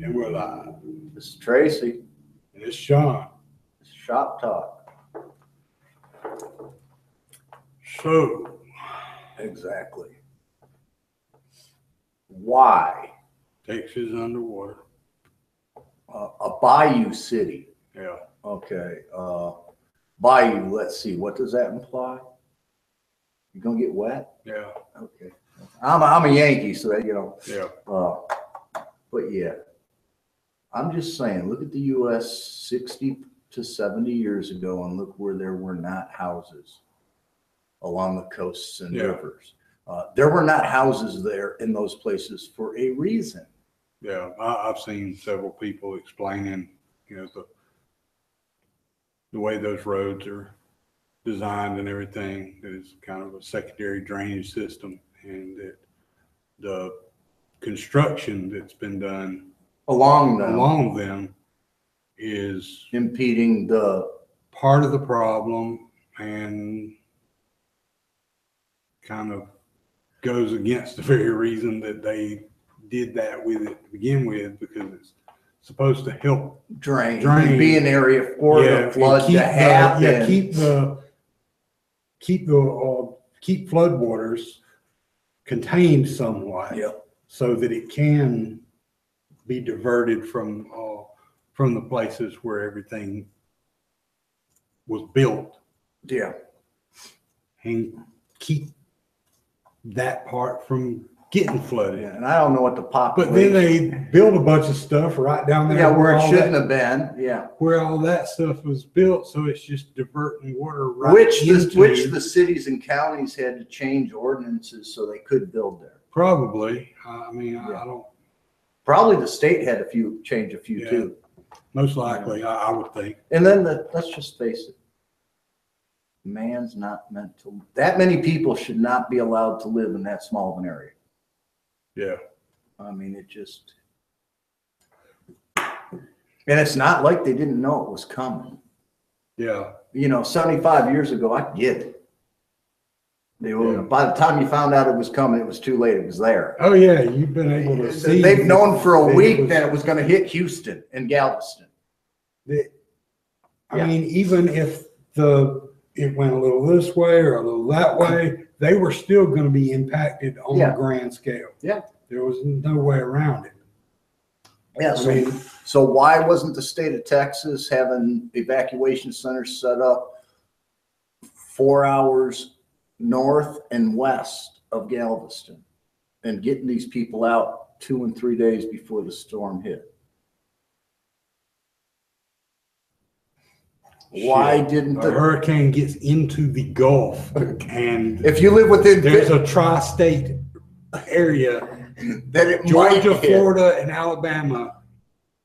And we're live. This is Tracy. And it's Sean. It's Shop Talk. So. Exactly. Why? Texas underwater. A bayou city. Yeah. Okay. Bayou, let's see. What does that imply? You gonna get wet? Yeah. Okay. I'm a Yankee, so that, you know. Yeah. But yeah. I'm just saying, look at the U.S. 60 to 70 years ago and look where there were not houses along the coasts and rivers. There were not houses there in those places for a reason. Yeah, I've seen several people explaining, you know, the way those roads are designed and everything is kind of a secondary drainage system, and that the construction that's been done along them is impeding the part of the problem and kind of goes against the very reason that they did that with it to begin with, because it's supposed to help drain. Be an area for the flood to happen. Keep floodwaters contained somewhat, so that it can be diverted from the places where everything was built. Yeah, and keep that part from getting flooded. Yeah, and I don't know what the population. But then they built a bunch of stuff right down there. Yeah, where it shouldn't have been. Yeah, where all that stuff was built, so it's just diverting water right which the cities and counties had to change ordinances so they could build there. Probably. I mean, I don't. Probably the state had change a few too. Most likely, I would think. And then let's just face it. Man's not meant to. That many people should not be allowed to live in that small of an area. Yeah. I mean, it just. And it's not like they didn't know it was coming. Yeah. You know, 75 years ago, I get it. They were, by the time you found out it was coming, it was too late. It was there. Oh yeah, you've been able to see. They've known for a week that it was going to hit Houston and Galveston. I mean, even if it went a little this way or a little that way, they were still going to be impacted on a grand scale. Yeah, there was no way around it. Yeah, so why wasn't the state of Texas having evacuation centers set up 4 hours north and west of Galveston and getting these people out 2 and 3 days before the storm hit? Why didn't the hurricane gets into the Gulf, and if you live within, there's a tri-state area that it Georgia, Florida, and Alabama,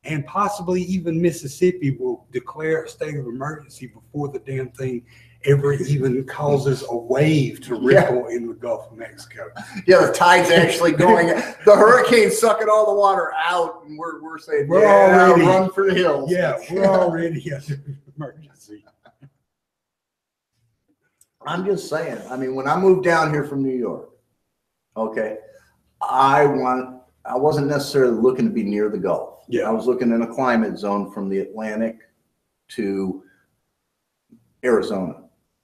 and possibly even Mississippi will declare a state of emergency before the damn thing ever even causes a wave to ripple in the Gulf of Mexico. Yeah, the tide's actually going. The hurricane's sucking all the water out, and we're saying we're already run for the hills. Yeah, we're already under emergency. I'm just saying. I mean, when I moved down here from New York, okay, I wasn't necessarily looking to be near the Gulf. Yeah, I was looking in a climate zone from the Atlantic to Arizona.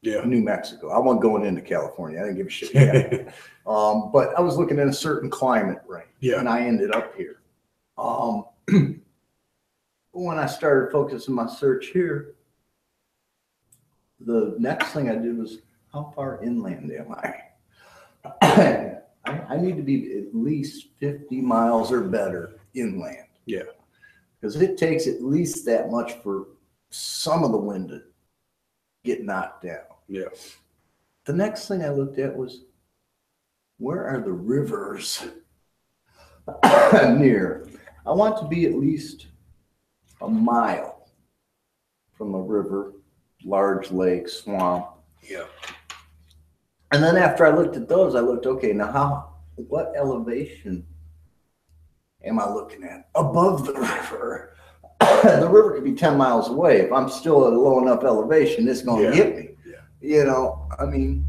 Yeah, New Mexico. I wasn't going into California. I didn't give a shit yet. But I was looking at a certain climate range. Yeah, and I ended up here. When I started focusing my search here, the next thing I did was, how far inland am I? I need to be at least 50 miles or better inland. Yeah, because it takes at least that much for some of the wind to get knocked down. Yeah. The next thing I looked at was, where are the rivers near? I want to be at least a mile from a river, large lake, swamp. Yeah. And then after I looked at those, I looked, okay, now what elevation am I looking at above the river? The river could be 10 miles away. If I'm still at a low enough elevation, it's going to hit me. Yeah. You know, I mean,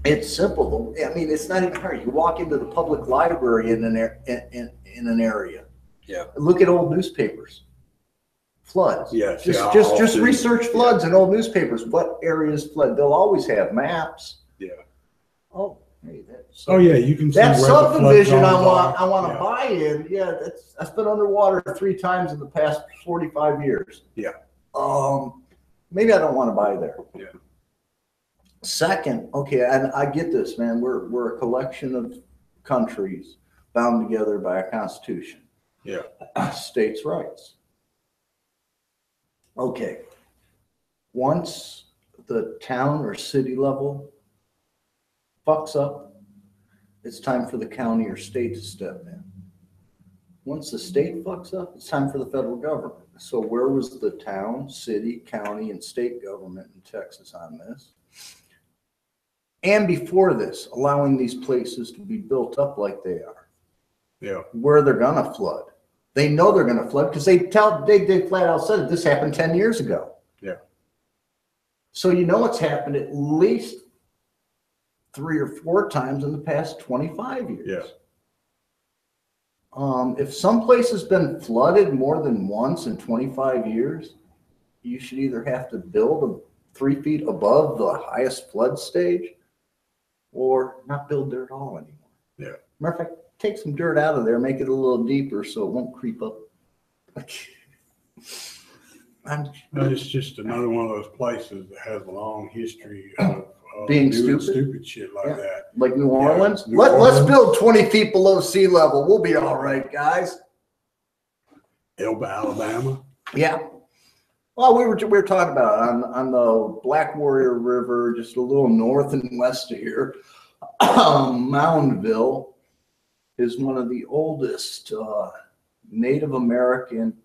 It's simple. I mean, it's not even hard. You walk into the public library in an area. Yeah. Look at old newspapers. Floods. Yes. Just research floods in old newspapers. What areas flood? They'll always have maps. Yeah. Oh, hey, Oh yeah, you can see that where the flood subdivision I zones want are. to buy in. Yeah, that's been underwater 3 times in the past 45 years. Yeah. Maybe I don't want to buy there. Yeah. Second, okay, and I get this, man. We're a collection of countries bound together by a constitution. Yeah. States' rights. Okay. Once the town or city level fucks up, it's time for the county or state to step in. Once the state fucks up, it's time for the federal government. So where was the town, city, county, and state government in Texas on this? And before this, allowing these places to be built up like they are. Yeah. Where they're gonna flood. They know they're gonna flood because they flat out said it. This happened 10 years ago. Yeah. So you know it's happened at least 3 or 4 times in the past 25 years. Yeah. If some place has been flooded more than once in 25 years, you should either have to build 3 feet above the highest flood stage or not build there at all anymore. Yeah. Matter of fact, take some dirt out of there, make it a little deeper so it won't creep up. It's just another one of those places that has a long history of Being doing stupid. stupid shit like that. Like New Orleans. New Let's Orleans. build 20 feet below sea level. We'll be all right, guys. Elba, Alabama. Yeah. Well, we were talking about it on the Black Warrior River, just a little north and west of here. Moundville is one of the oldest Native American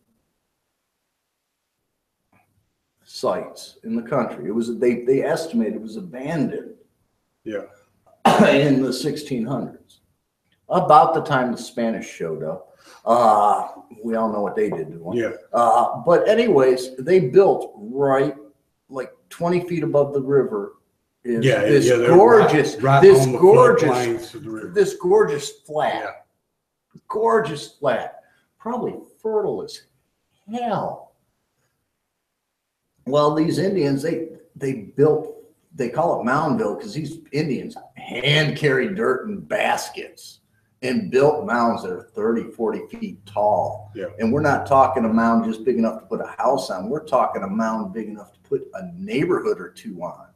sites in the country. It was they estimated it was abandoned. Yeah. In the 1600s, about the time the Spanish showed up. We all know what they did to them. Yeah. But anyways, they built right like 20 feet above the river. This gorgeous, right this on the gorgeous, floodplains of the river. this gorgeous flat, Yeah. gorgeous flat, probably fertile as hell. Well, these Indians, they built, they call it Moundville because these Indians hand carried dirt in baskets and built mounds that are 30, 40 feet tall. Yeah. And we're not talking a mound just big enough to put a house on. We're talking a mound big enough to put a neighborhood or 2 on.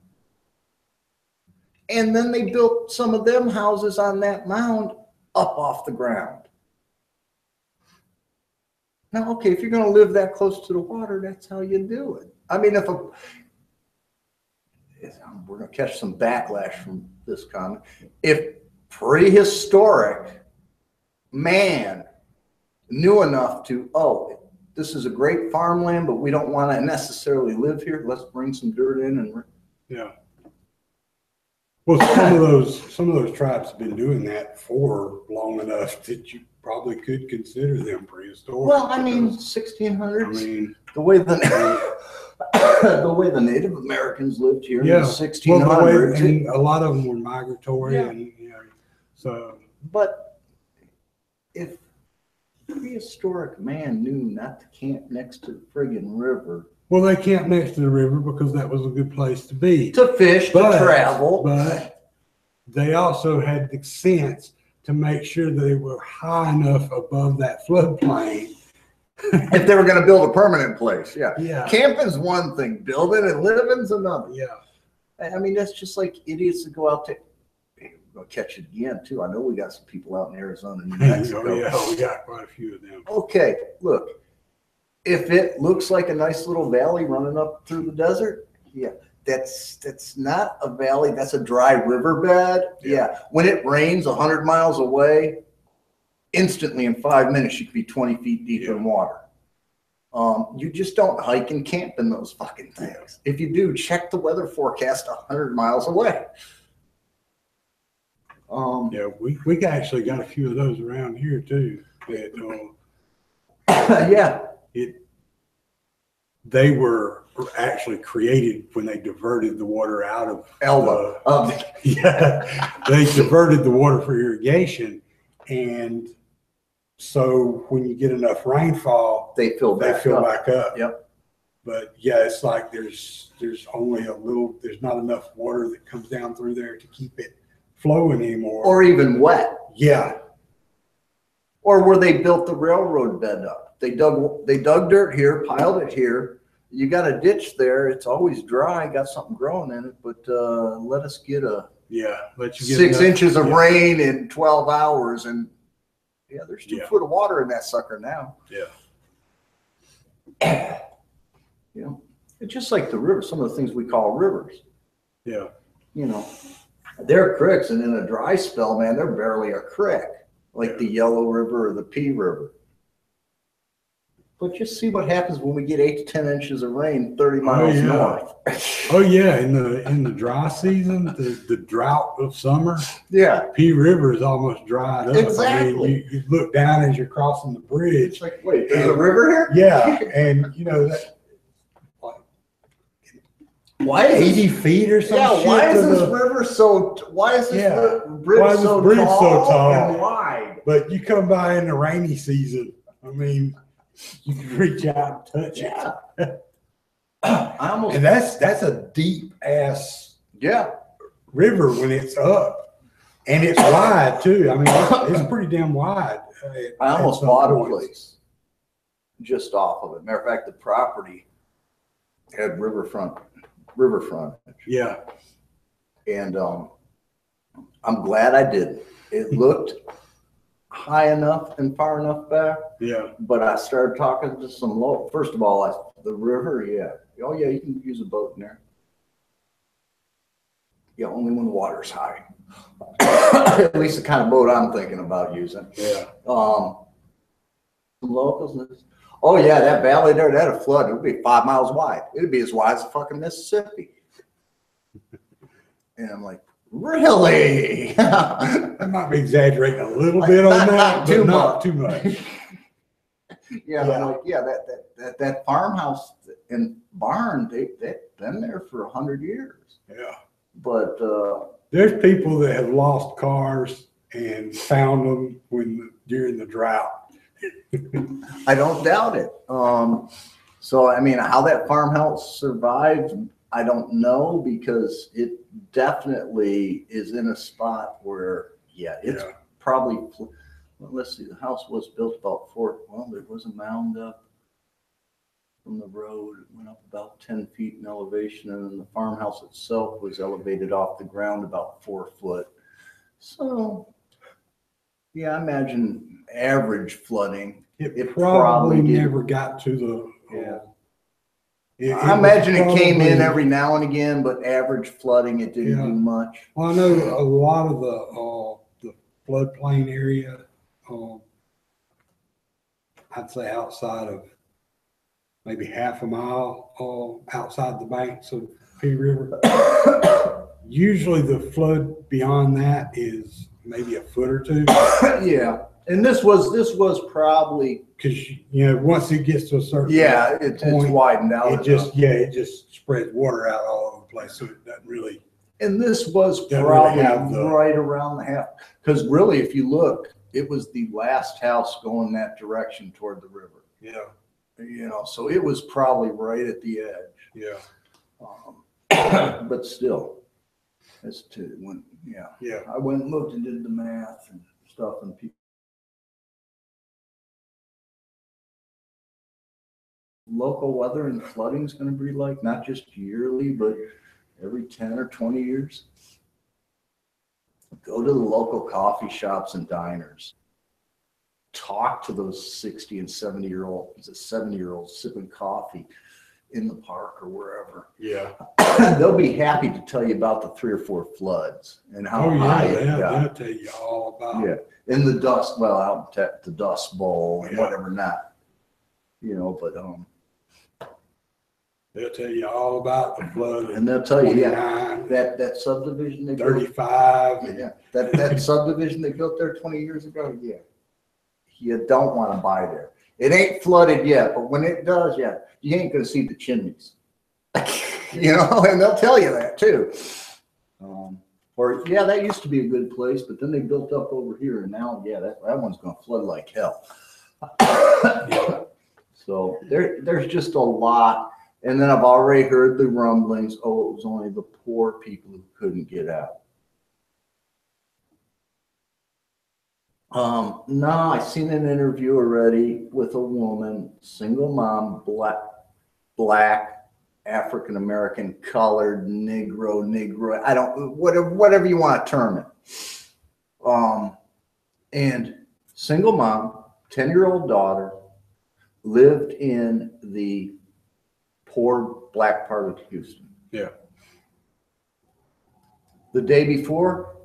And then they built some of them houses on that mound up off the ground. Now, okay, if you're going to live that close to the water, that's how you do it. I mean, we're going to catch some backlash from this comment. If prehistoric man knew enough to, this is a great farmland, but we don't want to necessarily live here. Let's bring some dirt in and Yeah. Well, some of those tribes have been doing that for long enough that you probably could consider them prehistoric. well, I mean, 1600s. I mean, the way the way the Native Americans lived here in the 1600s. Well, and a lot of them were migratory, and so. But if prehistoric man knew not to camp next to the friggin' river, Well, they camped next to the river because that was a good place to be. to fish, to travel. But they also had the sense to make sure they were high enough above that floodplain. If they were going to build a permanent place, yeah. Yeah. Camping's one thing, building and living's another. Yeah. I mean, that's just like idiots that go out to, hey, we're going to catch it again, too. I know we got some people out in Arizona and New Mexico. Oh, yeah, we got quite a few of them. Okay, look, if it looks like a nice little valley running up through the desert, yeah, that's not a valley, that's a dry riverbed. Yeah, when it rains 100 miles away, instantly in 5 minutes, you could be 20 feet deep in water. You just don't hike and camp in those fucking things. If you do, check the weather forecast 100 miles away. Yeah, we actually got a few of those around here too. That, yeah. They were actually created when they diverted the water out of Elba. yeah, they diverted the water for irrigation, and so when you get enough rainfall, they fill back up. Yep. But yeah, it's like there's only there's not enough water that comes down through there to keep it flowing anymore. Or even wet. Yeah. Or where they built the railroad bed up. They dug dirt here, piled it here. You got a ditch there. It's always dry, got something growing in it, but let us get let you get 6 inches of rain in 12 hours, and yeah, there's 2 foot of water in that sucker now. Yeah. You know, it's just like the river, some of the things we call rivers. Yeah. You know, they're creeks, and in a dry spell, man, they're barely a creek, like the Yellow River or the Pea River. But just see what happens when we get 8 to 10 inches of rain 30 miles north. Oh yeah, in the dry season, the drought of summer, Pea River is almost dried up. Exactly. I mean, you look down as you're crossing the bridge. It's like, wait, there's a river here? Yeah, and you know that. Why is 80 feet or something? Yeah, why is this river so? Why is this bridge so tall and wide? But you come by in the rainy season, I mean, you can reach out and touch it. And that's a deep ass river when it's up, and it's wide too. I mean, it's pretty damn wide. I almost bought a place just off of it. Matter of fact, the property had riverfront. Yeah. And I'm glad I did. It looked high enough and far enough back. Yeah. But I started talking to some local. First of all, the river, oh yeah, you can use a boat in there. Yeah, only when the water's high. At least the kind of boat I'm thinking about using. Yeah. Some locals. Oh yeah, that valley there, that'd flood. It would be 5 miles wide. It'd be as wide as fucking Mississippi. And I'm like, really? I might be exaggerating a little bit on that, but not too much. I'm like, that farmhouse and barn, they've been there for 100 years. Yeah. But there's people that have lost cars and found them during the drought. I don't doubt it. So I mean, how that farmhouse survived, I don't know, because it definitely is in a spot where, it's probably. Well, let's see. The house was built about there was a mound up from the road. It went up about 10 feet in elevation, and then the farmhouse itself was elevated off the ground about 4 foot. So, I imagine average flooding. It probably never got to the. I imagine it came in every now and again, but average flooding, it didn't do much. Well, I know a lot of the floodplain area. I'd say outside of maybe half a mile outside the banks of Pea River. Usually the flood beyond that is maybe a foot or two. And this was probably because once it gets to a certain it's widened out. It just spreads water out all over the place, so it doesn't really. And this was probably right around the half, because really, if you look, it was the last house going that direction toward the river. Yeah. So it was probably right at the edge. Yeah. But still, I went and looked and did the math and stuff, and people. Local weather and flooding is going to be like, not just yearly, but every 10 or 20 years. Go to the local coffee shops and diners. Talk to those 60 and 70-year-olds sipping coffee in the park or wherever. Yeah. They'll be happy to tell you about the 3 or 4 floods and how high it got. They'll tell you all about it. In the dust, out at the Dust Bowl and whatever not. But they'll tell you all about the flood. And they'll tell you, that subdivision they 35. Built, that subdivision they built there 20 years ago. You don't want to buy there. It ain't flooded yet, but when it does, you ain't going to see the chimneys. You know, and they'll tell you that too. Or yeah, that used to be a good place, but then they built up over here, and now yeah, that one's going to flood like hell. So there's just a lot. And then I've already heard the rumblings. Oh, it was only the poor people who couldn't get out. No, I seen an interview already with a woman, single mom, black, African American, colored, Negro. I don't, whatever you want to term it. And single mom, 10-year-old daughter, lived in the poor black part of Houston. Yeah. The day before,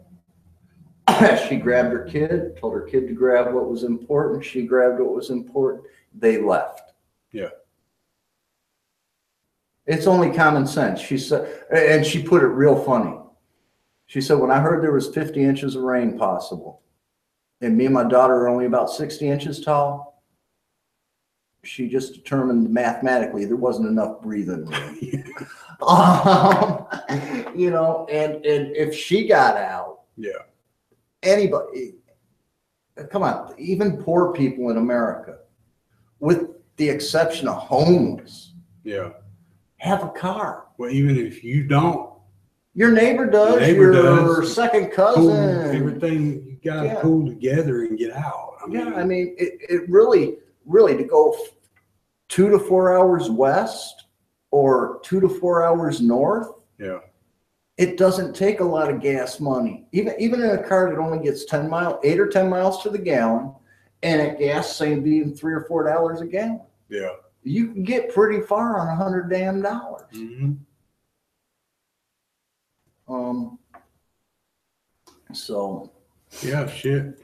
she grabbed her kid, told her kid to grab what was important. She grabbed what was important. They left. Yeah. It's only common sense. She said, and she put it real funny. She said, when I heard there was 50 inches of rain possible, and me and my daughter are only about 60 inches tall, she just determined mathematically there wasn't enough breathing room. You know, and if she got out, yeah, anybody, come on, even poor people in America, with the exception of homeless, yeah, have a car. Well, even if you don't, your neighbor does, your second cousin, everything you got to pull together and get out. I mean, it really to go 2 to 4 hours west or 2 to 4 hours north. Yeah. It doesn't take a lot of gas money. Even in a car that only gets 8 or 10 miles to the gallon, and at gas, say being $3 or $4 a gallon. Yeah. You can get pretty far on $100 damn. Mm-hmm. So. Yeah, shit.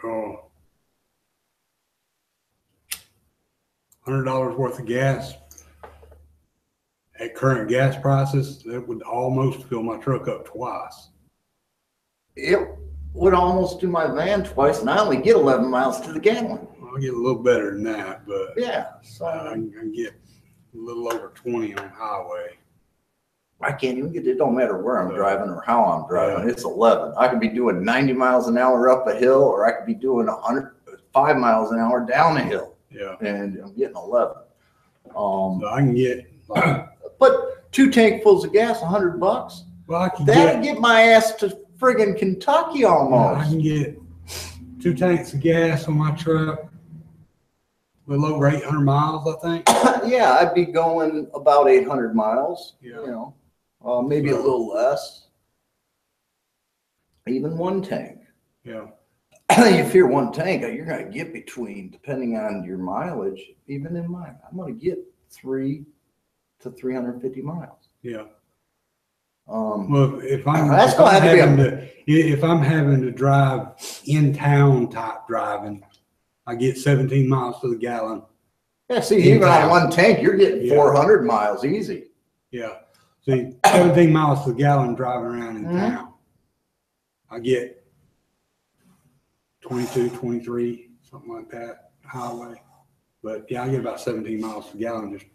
$100 worth of gas at current gas prices, that would almost fill my truck up twice. It would almost do my van twice, and I only get 11 miles to the gallon. I'll get a little better than that, but yeah, so I can get a little over 20 on highway. I can't even get it. Don't matter where I'm driving or how I'm driving. Yeah. It's 11. I could be doing 90 miles an hour up a hill, or I could be doing 105 miles an hour down a hill. Yeah, and I'm getting 11. So I can get, but 2 tankfuls of gas, $100. Well, I can get my ass to friggin' Kentucky almost. I can get 2 tanks of gas on my truck, a little over 800 miles, I think. Yeah, I'd be going about 800 miles. Yeah. You know, maybe a little less. Even 1 tank. Yeah. You fear 1 tank, you're going to get between, depending on your mileage, even in mine, I'm going to get 3 to 350 miles. Yeah. Well, if I'm having to drive in town type driving, I get 17 miles to the gallon. Yeah, see, even on 1 tank, you're getting 400 miles easy. Yeah. See, 17 miles to the gallon driving around in town. I get 22, 23, something like that, highway. But yeah, I get about 17 miles per gallon just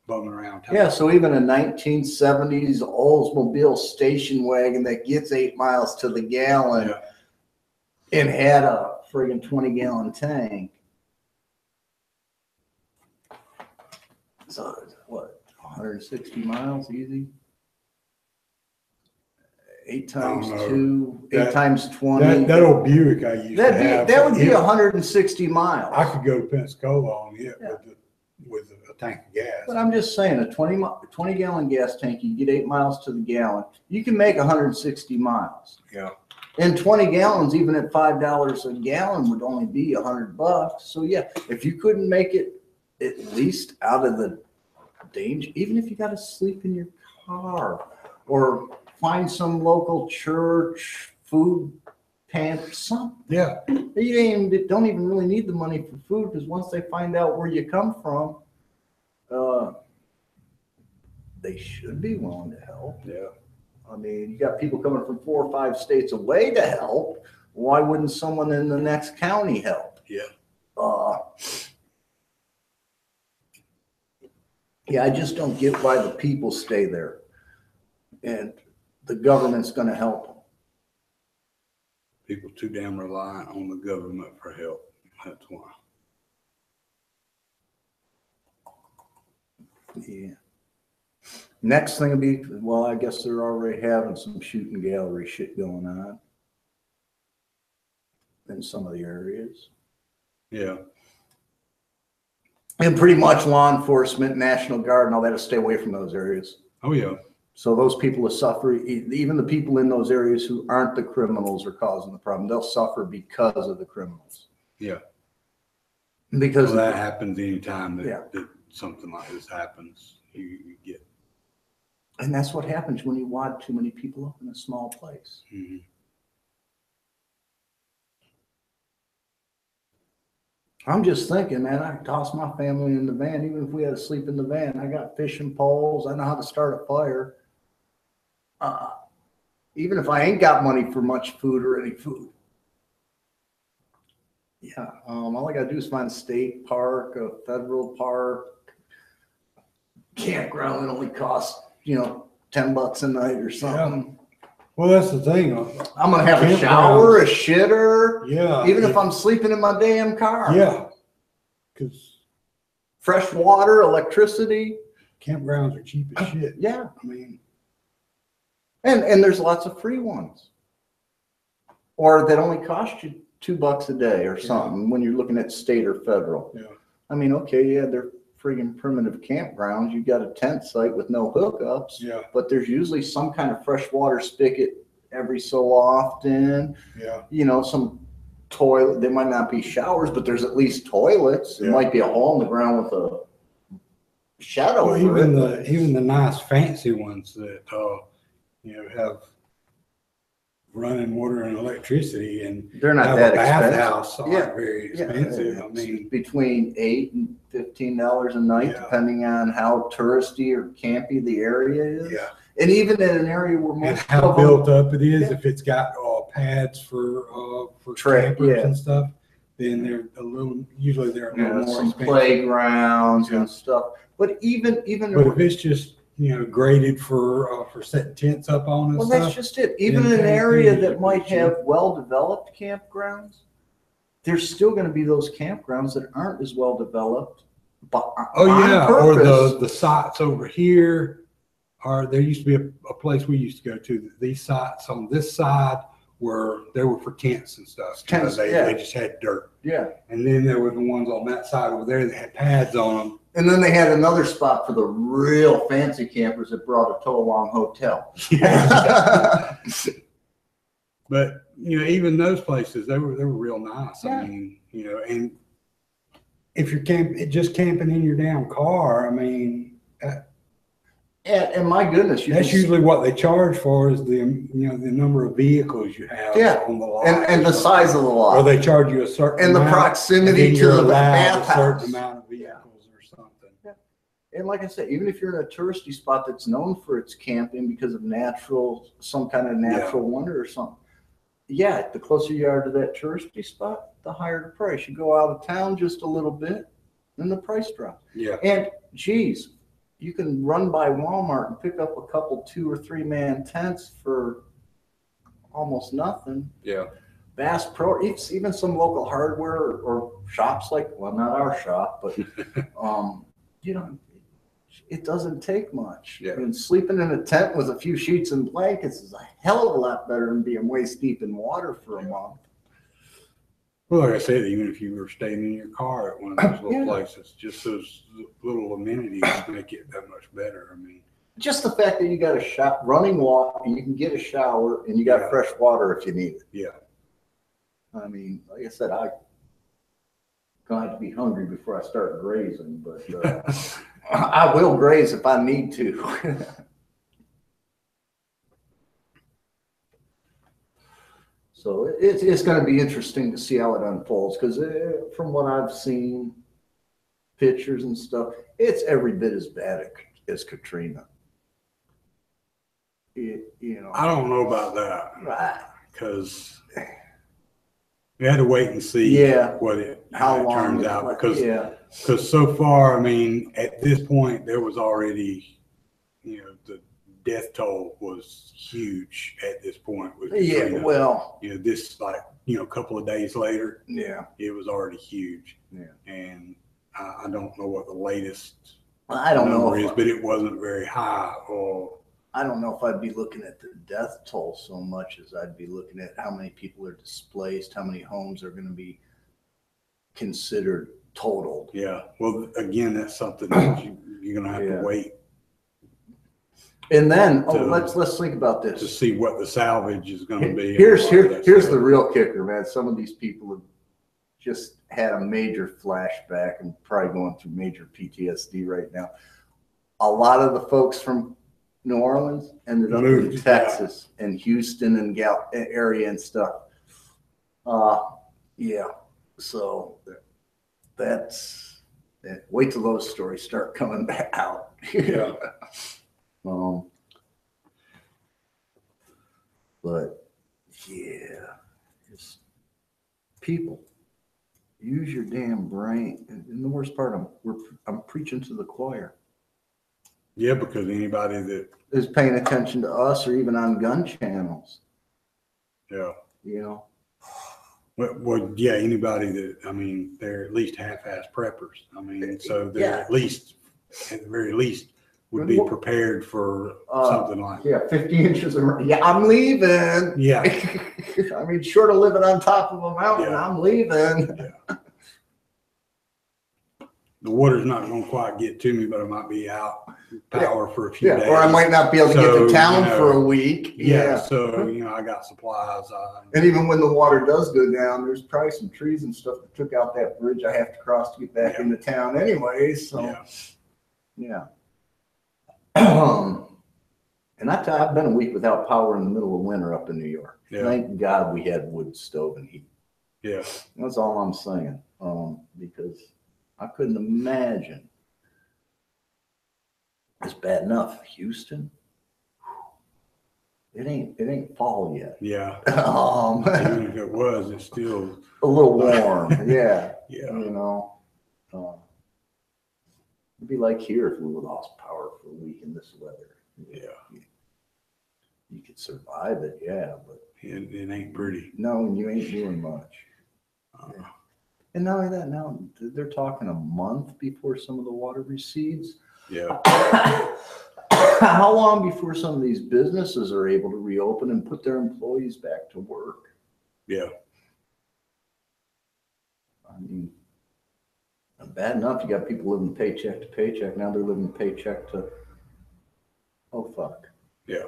bumming around town. Yeah, so even a 1970s Oldsmobile station wagon that gets 8 miles to the gallon and had a friggin' 20-gallon tank. So what, 160 miles easy? 8 times 2, 8 times 20. That old Buick I used to have. That would be 160 miles. I could go to Pensacola on it with a tank of gas. But I'm just saying, a 20-gallon gas tank, you get 8 miles to the gallon. You can make 160 miles. Yeah. And 20 gallons, even at $5 a gallon, would only be $100. So yeah, if you couldn't make it at least out of the danger, even if you got to sleep in your car or find some local church, food pantry, something. Yeah. You don't even really need the money for food, because once they find out where you come from, they should be willing to help. Yeah. I mean, you got people coming from 4 or 5 states away to help. Why wouldn't someone in the next county help? Yeah. Yeah, I just don't get why the people stay there. And the government's going to help them. People too damn reliant on the government for help. That's why. Yeah. Next thing will be, well, I guess they're already having some shooting gallery shit going on in some of the areas. Yeah. And pretty much law enforcement, National Guard, and all that to stay away from those areas. Oh, yeah. So those people will suffer, even the people in those areas who aren't the criminals are causing the problem. They'll suffer because of the criminals. Yeah. Because well, that happens anytime that, yeah. that something like this happens. You get. And that's what happens when you wad too many people up in a small place. Mm-hmm. I'm just thinking, man, I could toss my family in the van, even if we had to sleep in the van. I got fishing poles. I know how to start a fire. Even if I ain't got money for much food or any food. Yeah, all I gotta do is find a state park, a federal park, campground that only costs, $10 a night or something. Yeah. Well, that's the thing. I'm gonna have a shower, a shitter. Yeah. Even if I'm sleeping in my damn car. Yeah. Because fresh water, electricity. Campgrounds are cheap as shit. Yeah. I mean. And there's lots of free ones. Or that only cost you $2 a day or something when you're looking at state or federal. Yeah. I mean, okay, yeah, they're friggin' primitive campgrounds. You got a tent site with no hookups. Yeah. But there's usually some kind of freshwater spigot every so often. Yeah. Some toilet. There might not be showers, but there's at least toilets. There might be a hole in the ground with a shadow. Well, even the nice fancy ones that have running water and electricity, and they're not that expensive. Bathhouse aren't very expensive. I mean, between $8 and $15 a night, depending on how touristy or campy the area is. Yeah. And even in an area where most and how built up it is, if it's got pads for campers and stuff, then they're usually they're a little more some expensive. Playgrounds and stuff. But even but if it's just graded for setting tents up on and well, stuff, that's just it. Even in an area that might have well-developed campgrounds, there's still going to be those campgrounds that aren't as well developed. But or the sites over here. There used to be a place we used to go to. These sites on this side were for tents and stuff. They just had dirt. Yeah. And then there were the ones on that side over there that had pads on them. And then they had another spot for the real fancy campers that brought a tow-along hotel. Yeah. But even those places, they were real nice. Yeah. I mean, and if you're just camping in your damn car, I mean. And my goodness, that's usually what they charge for is the number of vehicles you have on the lot, and the size of the lot. Or they charge you a certain and amount, the proximity to the bathhouse. A certain amount of vehicles or something. Yeah. And like I said, even if you're in a touristy spot that's known for its camping because of some kind of natural wonder or something, the closer you are to that touristy spot, the higher the price. You go out of town just a little bit, then the price drops. Yeah. And geez, you can run by Walmart and pick up a couple 2 or 3 man tents for almost nothing. Yeah. Bass Pro, even some local hardware or shops not our shop, but it doesn't take much. Yeah. And sleeping in a tent with a few sheets and blankets is a hell of a lot better than being waist deep in water for a month. Well, like I said, even if you were staying in your car at one of those little places, just those little amenities make it that much better. I mean, just the fact that you got a running water, you can get a shower, and you got fresh water if you need it. Yeah. I mean, like I said, I'm going to be hungry before I start grazing, but I will graze if I need to. So it's going to be interesting to see how it unfolds because from what I've seen, pictures and stuff, it's every bit as bad as Katrina. I don't know about that Right. because We had to wait and see Yeah. what it How how it long turns it out lasts. because Yeah. so far, I mean, at this point, there was already, the death toll was huge at this point with Yeah. Katrina. Well. This a couple of days later, Yeah. it was already huge. Yeah. And I don't know what the latest I don't know number if is, but it wasn't very high. Or I don't know if I'd be looking at the death toll so much as I'd be looking at how many people are displaced, how many homes are going to be considered totaled. yeah, well, again, that's something that you're gonna have Yeah. to wait And then, to- let's think about to this. see what the salvage is going to be. Here's and all that the stuff. real kicker, man. Some of these people have just had a major flashback and probably going through major PTSD right now. A lot of the folks from New Orleans ended up in Moved, Texas and Houston and area and stuff. Yeah. So wait till those stories start coming back out. Yeah. But yeah, just people use your damn brain. And the worst part, I'm preaching to the choir. Yeah, because anybody that Is paying attention to us or even on gun channels. yeah. Well, Yeah, anybody that, I mean, they're at least half-ass preppers. I mean, so they're at the very least, would be prepared for something like. Yeah, 50 inches of rain. Yeah, I'm leaving. Yeah. I mean, short of living on top of a mountain, Yeah. I'm leaving. Yeah. The water's not going to quite get to me, but I might be out power for a few days. Or I might not be able to get to town for a week. Yeah. So, I got supplies. And even when the water does go down, there's probably some trees and stuff that took out that bridge I have to cross to get back into town anyway. So, yeah. And I've been a week without power in the middle of winter up in New York. Yeah. Thank God we had wood stove and heat. Yeah. That's all I'm saying. Because I couldn't imagine. It's bad enough. Houston, it ain't fall yet. Yeah. Even if it was, it's still a little warm. Yeah. Yeah. It'd be like here if we lost power for a week in this weather. Yeah. You could survive it, yeah, but it ain't pretty. No, and you ain't doing much. And not only that, now they're talking a month before some of the water recedes. Yeah. How long before some of these businesses are able to reopen and put their employees back to work? Yeah. I mean, bad enough you got people living paycheck to paycheck. Now they're living paycheck to, oh, fuck. Yeah.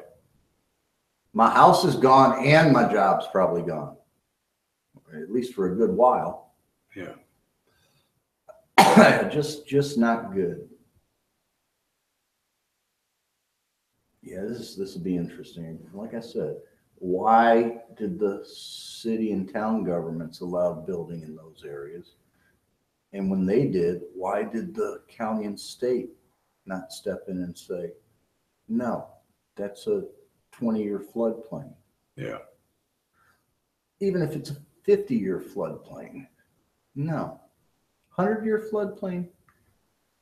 My house is gone and my job's probably gone, at least for a good while. Yeah. Just not good. Yeah, this will be interesting. Like I said, why did the city and town governments allow building in those areas? And when they did, why did the county and state not step in and say, no, that's a 20-year floodplain? Yeah. Even if it's a 50-year floodplain, no. 100-year floodplain?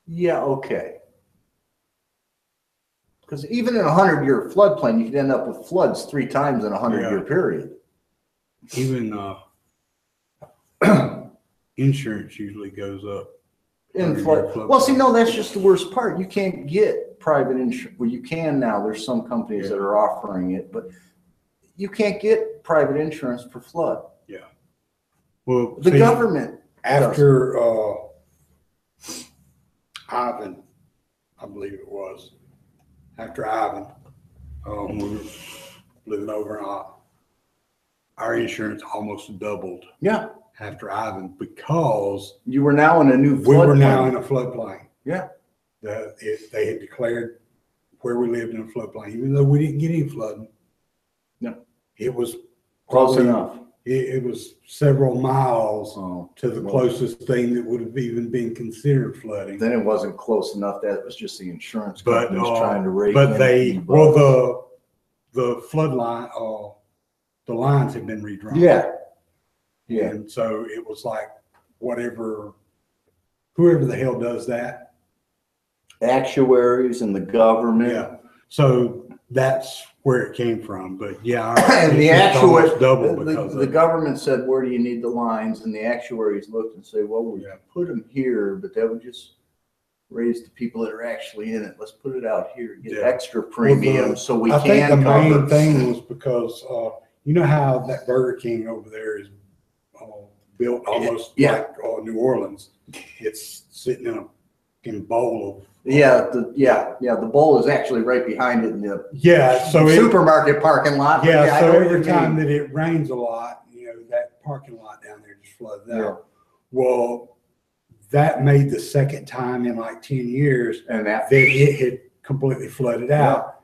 Yeah, okay. Because even in a 100-year floodplain, you could end up with floods 3 times in a 100-year period. Even insurance usually goes up. In flood. Well, see, no, that's just the worst part. You can't get private insurance. Well, you can now. There's some companies that are offering it, but you can't get private insurance for flood. Yeah. Well, the government. After Ivan, I believe it was. After Ivan, we were living over in our insurance almost doubled. Yeah. After Ivan, because you were now in a new floodplain. We were now in a floodplain. Yeah. They had declared where we lived in a floodplain, even though we didn't get any flooding. No. It was close enough. It was several miles to the closest thing that would have even been considered flooding. Then it wasn't close enough. That was just the insurance companies trying to rake but in. The flood line, the lines have been redrawn. Yeah. Yeah. And so it was like, whoever the hell does that. Actuaries and the government. Yeah. So that's where it came from. But yeah, And the almost double because the government said, where do you need the lines? And the actuaries looked and say, well, we could put them here, but that would just raise the people that are actually in it. Let's put it out here, get extra premium so we I think the cover. main thing was because, you know how that Burger King over there is built almost like New Orleans. It's sitting in a bowl of. The bowl is actually right behind it in the so supermarket parking lot. Yeah, so every time that it rains a lot, you know, that parking lot down there just floods out. Well, that made the second time in like 10 years and that it had completely flooded out.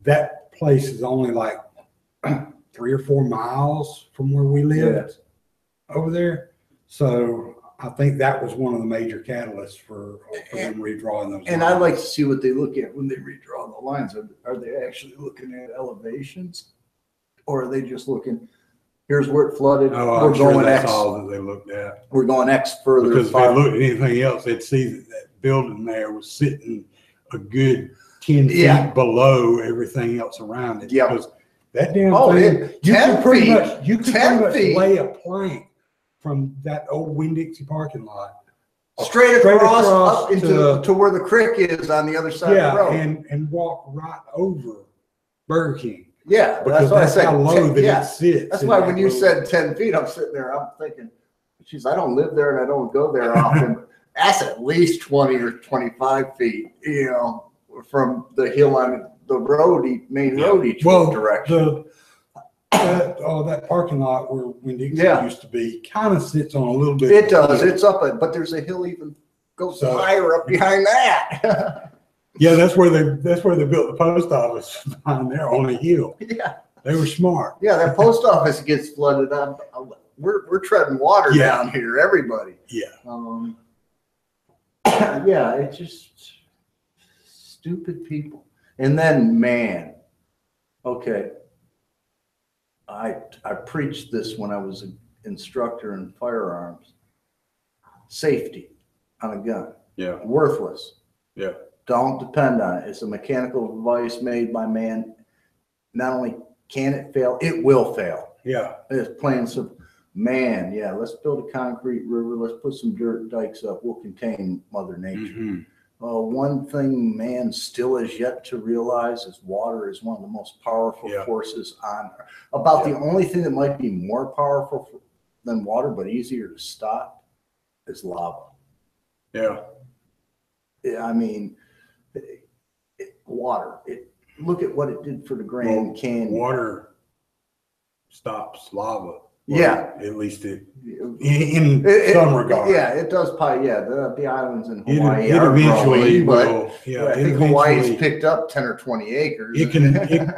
That place is only like 3 or 4 miles from where we lived over there. So I think that was one of the major catalysts for them redrawing those and lines. I'd like to see what they look at when they redraw the lines. Are they actually looking at elevations, or are they just looking, here's where it flooded, we're going that's all that they looked at. We're going X further. Because if they looked at anything else, they'd see that building there was sitting a good 10 feet below everything else around it. Because that damn thing, you could pretty much lay a plank from that old Winn-Dixie parking lot straight across up into where the creek is on the other side of the road. and walk right over Burger King. Yeah, because that's how low that it sits. That's why when you said 10 feet, I'm sitting there, I'm thinking, geez, I don't live there and I don't go there often. That's at least 20 or 25 feet, you know, from the hill on the road, main road each direction. That parking lot where Winn-Dixie used to be kind of sits on a little bit. It does. It's up, but there's a hill even goes higher up behind that. Yeah, that's where they built the post office behind there on a hill. Yeah, they were smart. Yeah, that post office gets flooded up. We're treading water down here, everybody. Yeah. It's just stupid people. And then, man, okay. I preached this when I was an instructor in firearms. Safety on a gun. Yeah. Worthless. Yeah. Don't depend on it. It's a mechanical device made by man. Not only can it fail, it will fail. Yeah. It's plain simple. Man, let's build a concrete river. Let's put some dirt dikes up. We'll contain Mother Nature. Mm-hmm. One thing man still has yet to realize is water is one of the most powerful forces on Earth. About the only thing that might be more powerful than water, but easier to stop, is lava. Yeah. I mean, water. Look at what it did for the Grand Canyon. Water stops lava. Well, at least in some regard. Yeah, it does. The islands in Hawaii it are eventually growing, but I think Hawaii's picked up 10 or 20 acres. It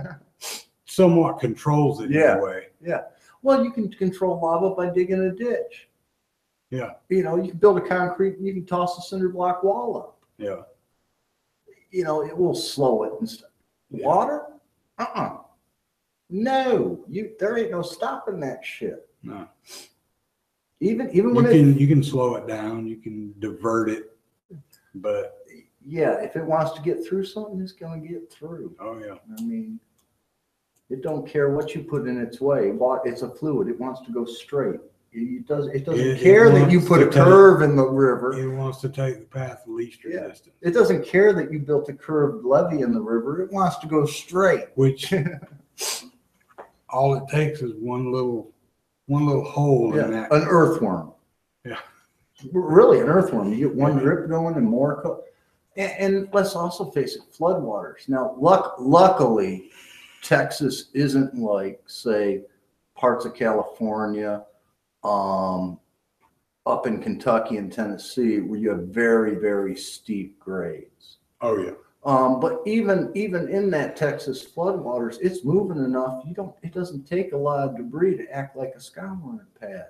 somewhat controls it in a way. Yeah. Well, you can control lava by digging a ditch. Yeah. You know, you can build a concrete, you can toss a cinder block wall up. Yeah. You know, it will slow it and stuff. Water? No, there ain't no stopping that shit. No. Even you can slow it down, you can divert it, but if it wants to get through something, it's gonna get through. Oh yeah. I mean, it don't care what you put in its way. It's a fluid. It wants to go straight. It doesn't care that you put a curve in the river. It wants to take the path of least resistance. It doesn't care that you built a curved levee in the river. It wants to go straight. Which all it takes is one little hole in that. An earthworm. Yeah. Really, an earthworm. You get one drip going and more. And let's also face it, floodwaters. Now, luckily, Texas isn't like, say, parts of California, up in Kentucky and Tennessee, where you have very, very steep grades. Oh yeah. But even in that Texas floodwaters, it's moving enough. It doesn't take a lot of debris to act like a scouring pad.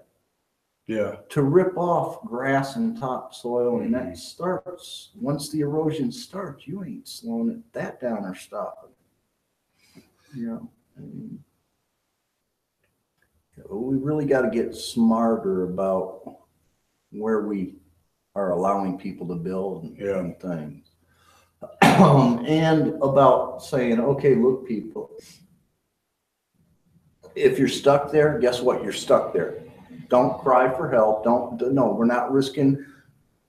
Yeah. To rip off grass and topsoil, and that starts once the erosion starts. You ain't slowing that down or stopping. You know. We really got to get smarter about where we are allowing people to build and things. And about saying, okay, look, people, if you're stuck there, guess what? You're stuck there. Don't cry for help. No, we're not risking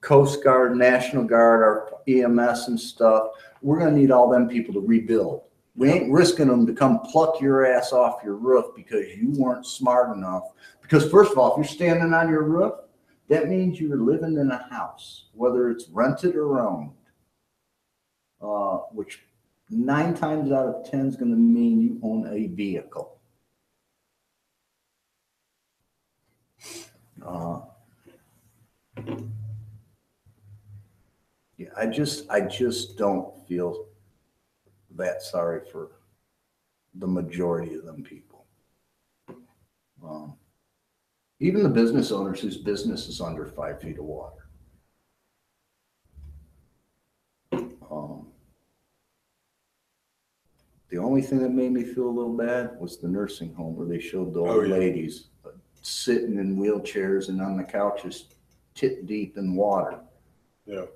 Coast Guard, National Guard, our EMS and stuff. We're going to need all them people to rebuild. We ain't risking them to come pluck your ass off your roof because you weren't smart enough. Because first of all, if you're standing on your roof, that means you're living in a house, whether it's rented or owned, which 9 times out of 10 is going to mean you own a vehicle. Yeah, I just don't feel that sorry for the majority of them people. Even the business owners whose business is under 5 feet of water. The only thing that made me feel a little bad was the nursing home where they showed the old ladies sitting in wheelchairs and on the couches tit deep in water. Yeah.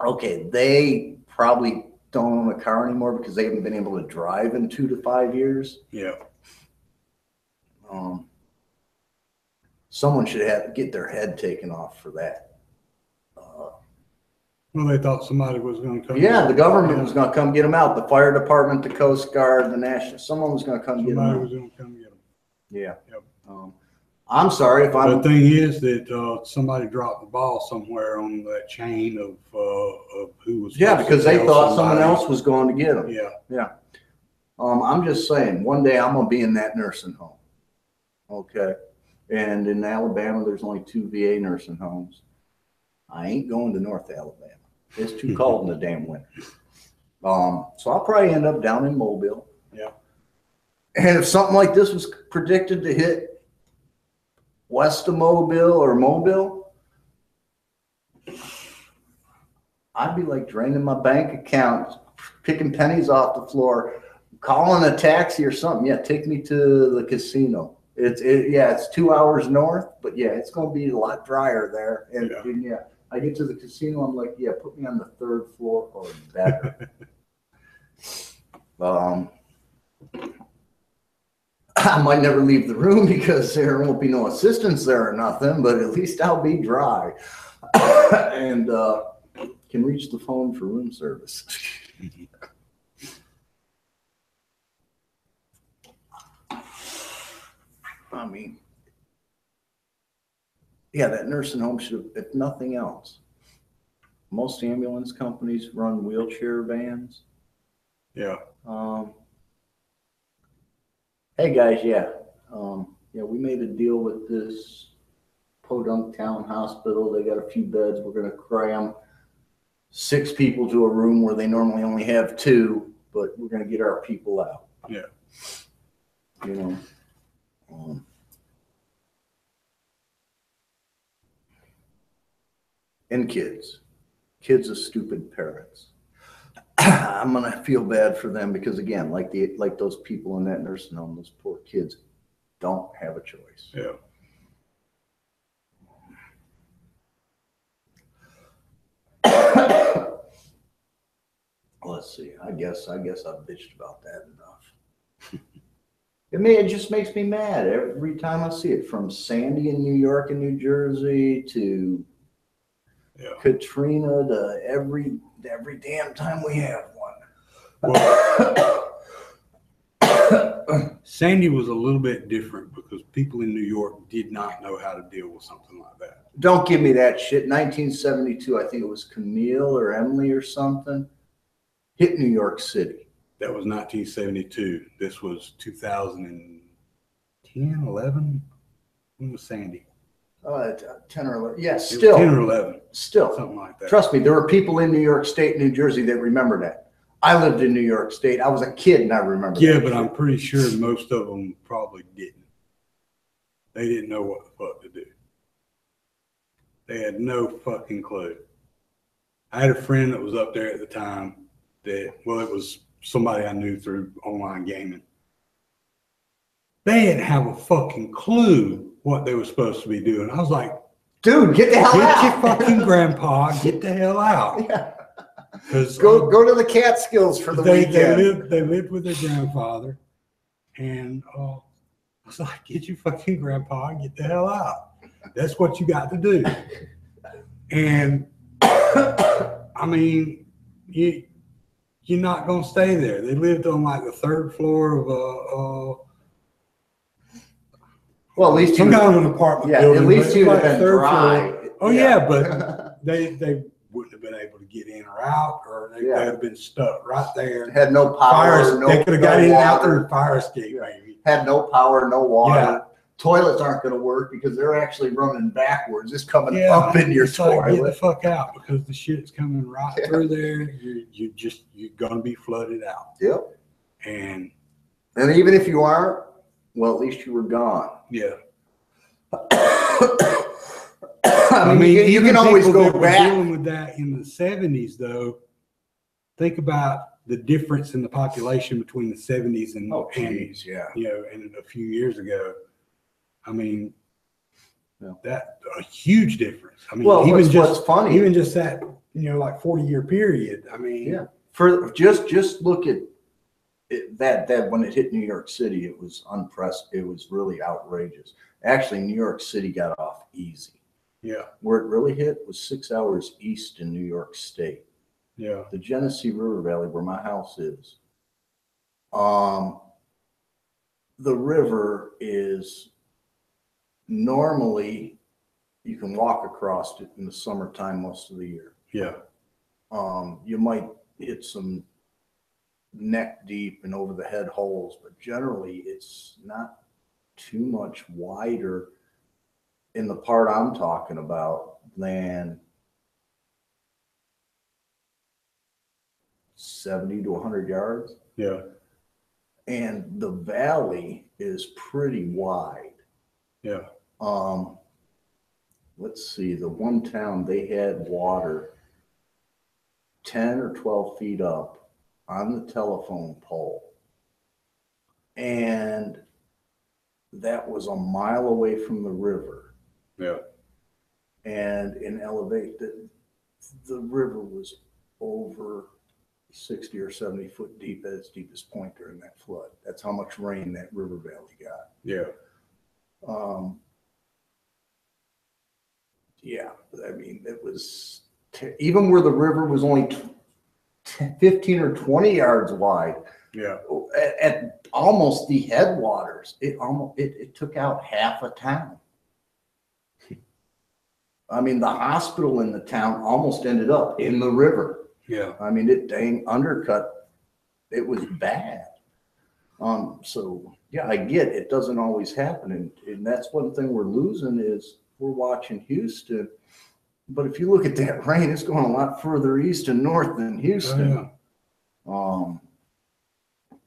Okay, they probably don't own a car anymore because they haven't been able to drive in 2 to 5 years. Yeah. Someone should have to get their head taken off for that. Well, they thought somebody was going to come. Yeah, the government was going to come get them out. The fire department, the Coast Guard, the National. Someone was going to come get them out. Somebody was going to come get them. Yeah. Yep. I'm sorry if I'm. The thing is that somebody dropped the ball somewhere on that chain of who was. Yeah, because they thought someone else was going to get them. Yeah. Yeah. I'm just saying, one day I'm going to be in that nursing home. Okay. And in Alabama, there's only 2 VA nursing homes. I ain't going to North Alabama. It's too cold in the damn winter. So I'll probably end up down in Mobile. Yeah. And if something like this was predicted to hit west of Mobile or Mobile, I'd be like draining my bank account, picking pennies off the floor, calling a taxi or something. Yeah, take me to the casino. It's 2 hours north, but yeah, it's going to be a lot drier there. And yeah, I get to the casino, I'm like, yeah, put me on the 3rd floor or better. I might never leave the room because there won't be no assistance there or nothing, but at least I'll be dry and can reach the phone for room service. I mean, yeah, that nursing home should have, if nothing else, most ambulance companies run wheelchair vans. Yeah. Hey guys, yeah, we made a deal with this Podunk Town Hospital. They got a few beds. We're going to cram 6 people to a room where they normally only have 2, but we're going to get our people out. Yeah. You know. And kids of stupid parents. I'm gonna feel bad for them because again, like those people in that nursing home, those poor kids don't have a choice. Yeah. Let's see. I guess I've bitched about that enough. It just makes me mad every time I see it, from Sandy in New York and New Jersey to Katrina to every damn time we have one. Well, Sandy was a little bit different because people in New York did not know how to deal with something like that. Don't give me that shit. 1972, I think it was Camille or Emily or something, hit New York City. That was 1972. This was 2010, 11. When was Sandy? 10 or 11. Yeah, still. 10 or 11. Still. Something like that. Trust me, there were people in New York State, New Jersey that remember that. I lived in New York State. I was a kid and I remember that. Yeah, but I'm pretty sure most of them probably didn't. They didn't know what the fuck to do. They had no fucking clue. I had a friend that was up there at the time that, well, it was somebody I knew through online gaming. They didn't have a fucking clue what they were supposed to be doing. I was like, dude, get the hell out. Get your fucking grandpa, get the hell out. Yeah. 'Cause, Go to the Catskills for the weekend. They lived with their grandfather. And I was like, get your fucking grandpa and get the hell out. That's what you got to do. And I mean, you're not going to stay there. They lived on like the third floor of well, at least some kind of an apartment building. At least you'd have been dry. Floor. Oh yeah, but they wouldn't have been able to get in or out, or they'd have been stuck right there. Had no power. They could have got in and out through the fire escape. Maybe. Had no power, no water. Yeah. Toilets aren't going to work because they're actually running backwards. It's coming up in your toilet. Like, get the fuck out because the shit's coming right through there. You're going to be flooded out. Yep. And even if you aren't, well, at least you were gone. Yeah. I mean, you can always go back. Dealing with that in the 70s, though. Think about the difference in the population between the 70s and and a few years ago. I mean, that a huge difference. I mean, well, what's funny, even just that, like 40-year period. I mean, for just look at it, that when it hit New York City, it was unprecedented. It was really outrageous. Actually, New York City got off easy. Yeah. Where it really hit was 6 hours east in New York State. Yeah. The Genesee River Valley, where my house is. The river is normally you can walk across it in the summertime most of the year. Yeah. You might hit some neck deep and over the head holes, but generally it's not too much wider in the part I'm talking about than 70 to 100 yards. Yeah. And the valley is pretty wide. Yeah. Let's see, the one town, they had water 10 or 12 feet up on the telephone pole. And that was a mile away from the river. Yeah. And in elevate, the river was over 60 or 70 foot deep at its deepest point during that flood. That's how much rain that river valley got. Yeah. I mean, it was even where the river was only 15 or 20 yards wide. Yeah. At almost the headwaters, it took out half a town. I mean, the hospital in the town almost ended up in the river. Yeah. I mean, it dang undercut. It was bad. So yeah, I get it doesn't always happen. And that's one thing we're losing is we're watching Houston. But if you look at that rain, it's going a lot further east and north than Houston. Oh, yeah.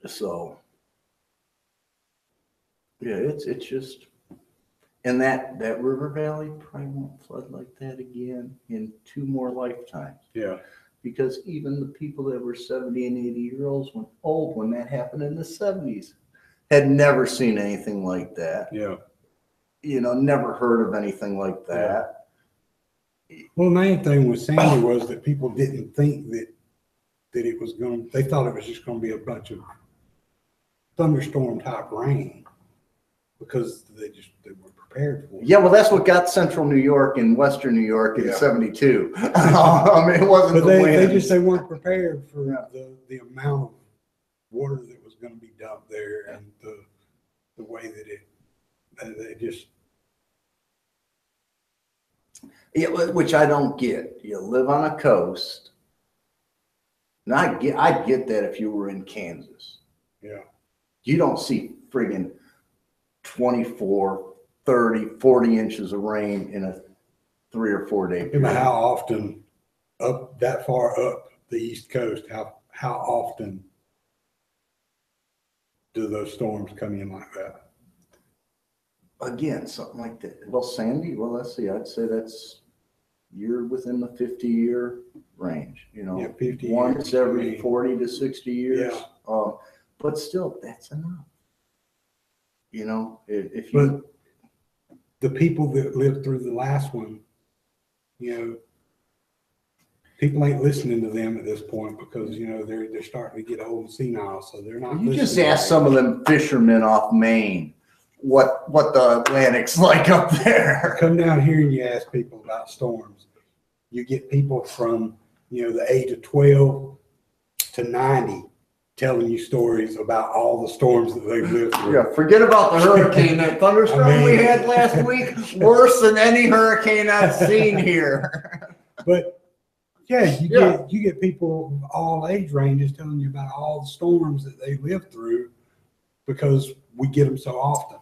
So yeah, it's just, and that river valley probably won't flood like that again in 2 more lifetimes. Yeah. Because even the people that were 70 and 80-year-olds went old when that happened in the 70s had never seen anything like that. Yeah. Never heard of anything like that. Well, the main thing with Sandy was that people didn't think that it was they thought it was just going to be a bunch of thunderstorm type rain because they weren't prepared for it. Yeah, well, that's what got central New York and western New York in 72. I mean, it wasn't they weren't prepared for the amount of water that was going to be dumped there and the way that they just. Yeah, which I don't get. You live on a coast. And I'd get that if you were in Kansas. Yeah. You don't see friggin' 24, 30, 40 inches of rain in a 3 or 4 day period. How often up that far up the East Coast, how often do those storms come in like that? Again, something like that. Well, Sandy, let's see. I'd say you're within the 50-year range. 50 once every 40 to 60 years. Yeah. But still, that's enough. You know, if you. But the people that lived through the last one, you know, people ain't listening to them at this point because, you know, they're starting to get old and senile, so they're not. You just listening ask some of them fishermen off Maine what the Atlantic's like up there. Come down here and you ask people about storms. You get people from, you know, the age of 12 to 90 telling you stories about all the storms that they've lived through. Yeah, forget about the hurricane. That thunderstorm we had last week, worse than any hurricane I've seen here. But yeah, you get people of all age ranges telling you about all the storms that they lived through because we get them so often.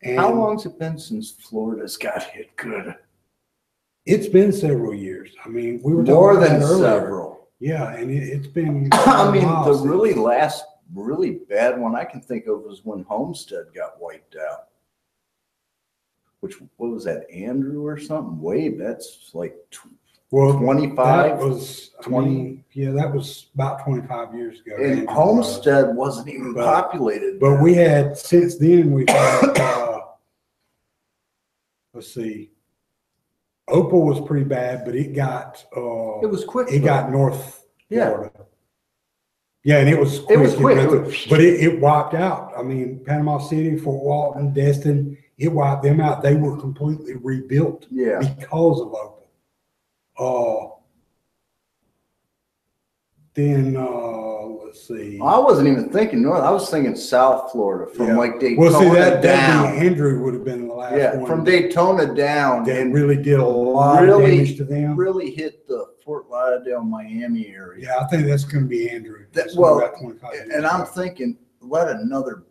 And how long's it been since Florida's got hit good? It's been several years. I mean, we were more talking than about earlier. several. Yeah, and it's been. I mean, the really last really bad one I can think of was when Homestead got wiped out. What was that, Andrew or something? That's like 25. That was 20. I mean, yeah, that was about 25 years ago. And Andrew Homestead wasn't even populated. But we had, since then, we've had, let's see, Opal was pretty bad, but it got, it was quick. It got North Florida. Yeah, and it was quick. It was quick. But it wiped out. I mean, Panama City, Fort Walton, Destin, it wiped them out. They were completely rebuilt because of Opal. Then let's see. I wasn't even thinking north. I was thinking South Florida from like Daytona well, see, that down. Andrew would have been the last one. From Daytona down. That really did a lot of damage to them. Really hit the Fort Lauderdale, Miami area. Yeah, I think that's going to be Andrew. And I'm thinking, let another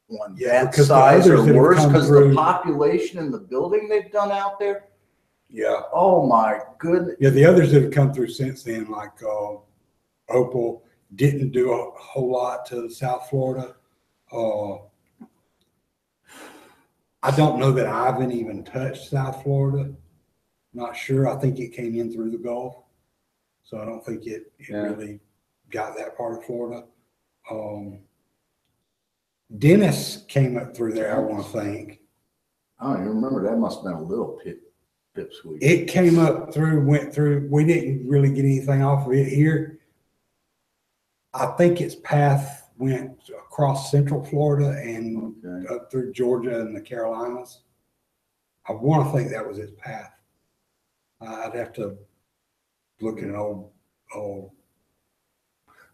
one that because size or worse, because the population and the building they've done out there. Yeah. Oh my goodness. Yeah, the others that have come through since then, like Opal, didn't do a whole lot to South Florida. I don't know that Ivan even touched South Florida. Not sure. I think it came in through the Gulf. So I don't think it really got that part of Florida. Dennis came up through there, I want to think. I don't even remember. That must have been a little pipsqueak. It came up through, went through. We didn't really get anything off of it here. I think its path went across Central Florida and up through Georgia and the Carolinas. I want to think that was its path. I'd have to look at an old.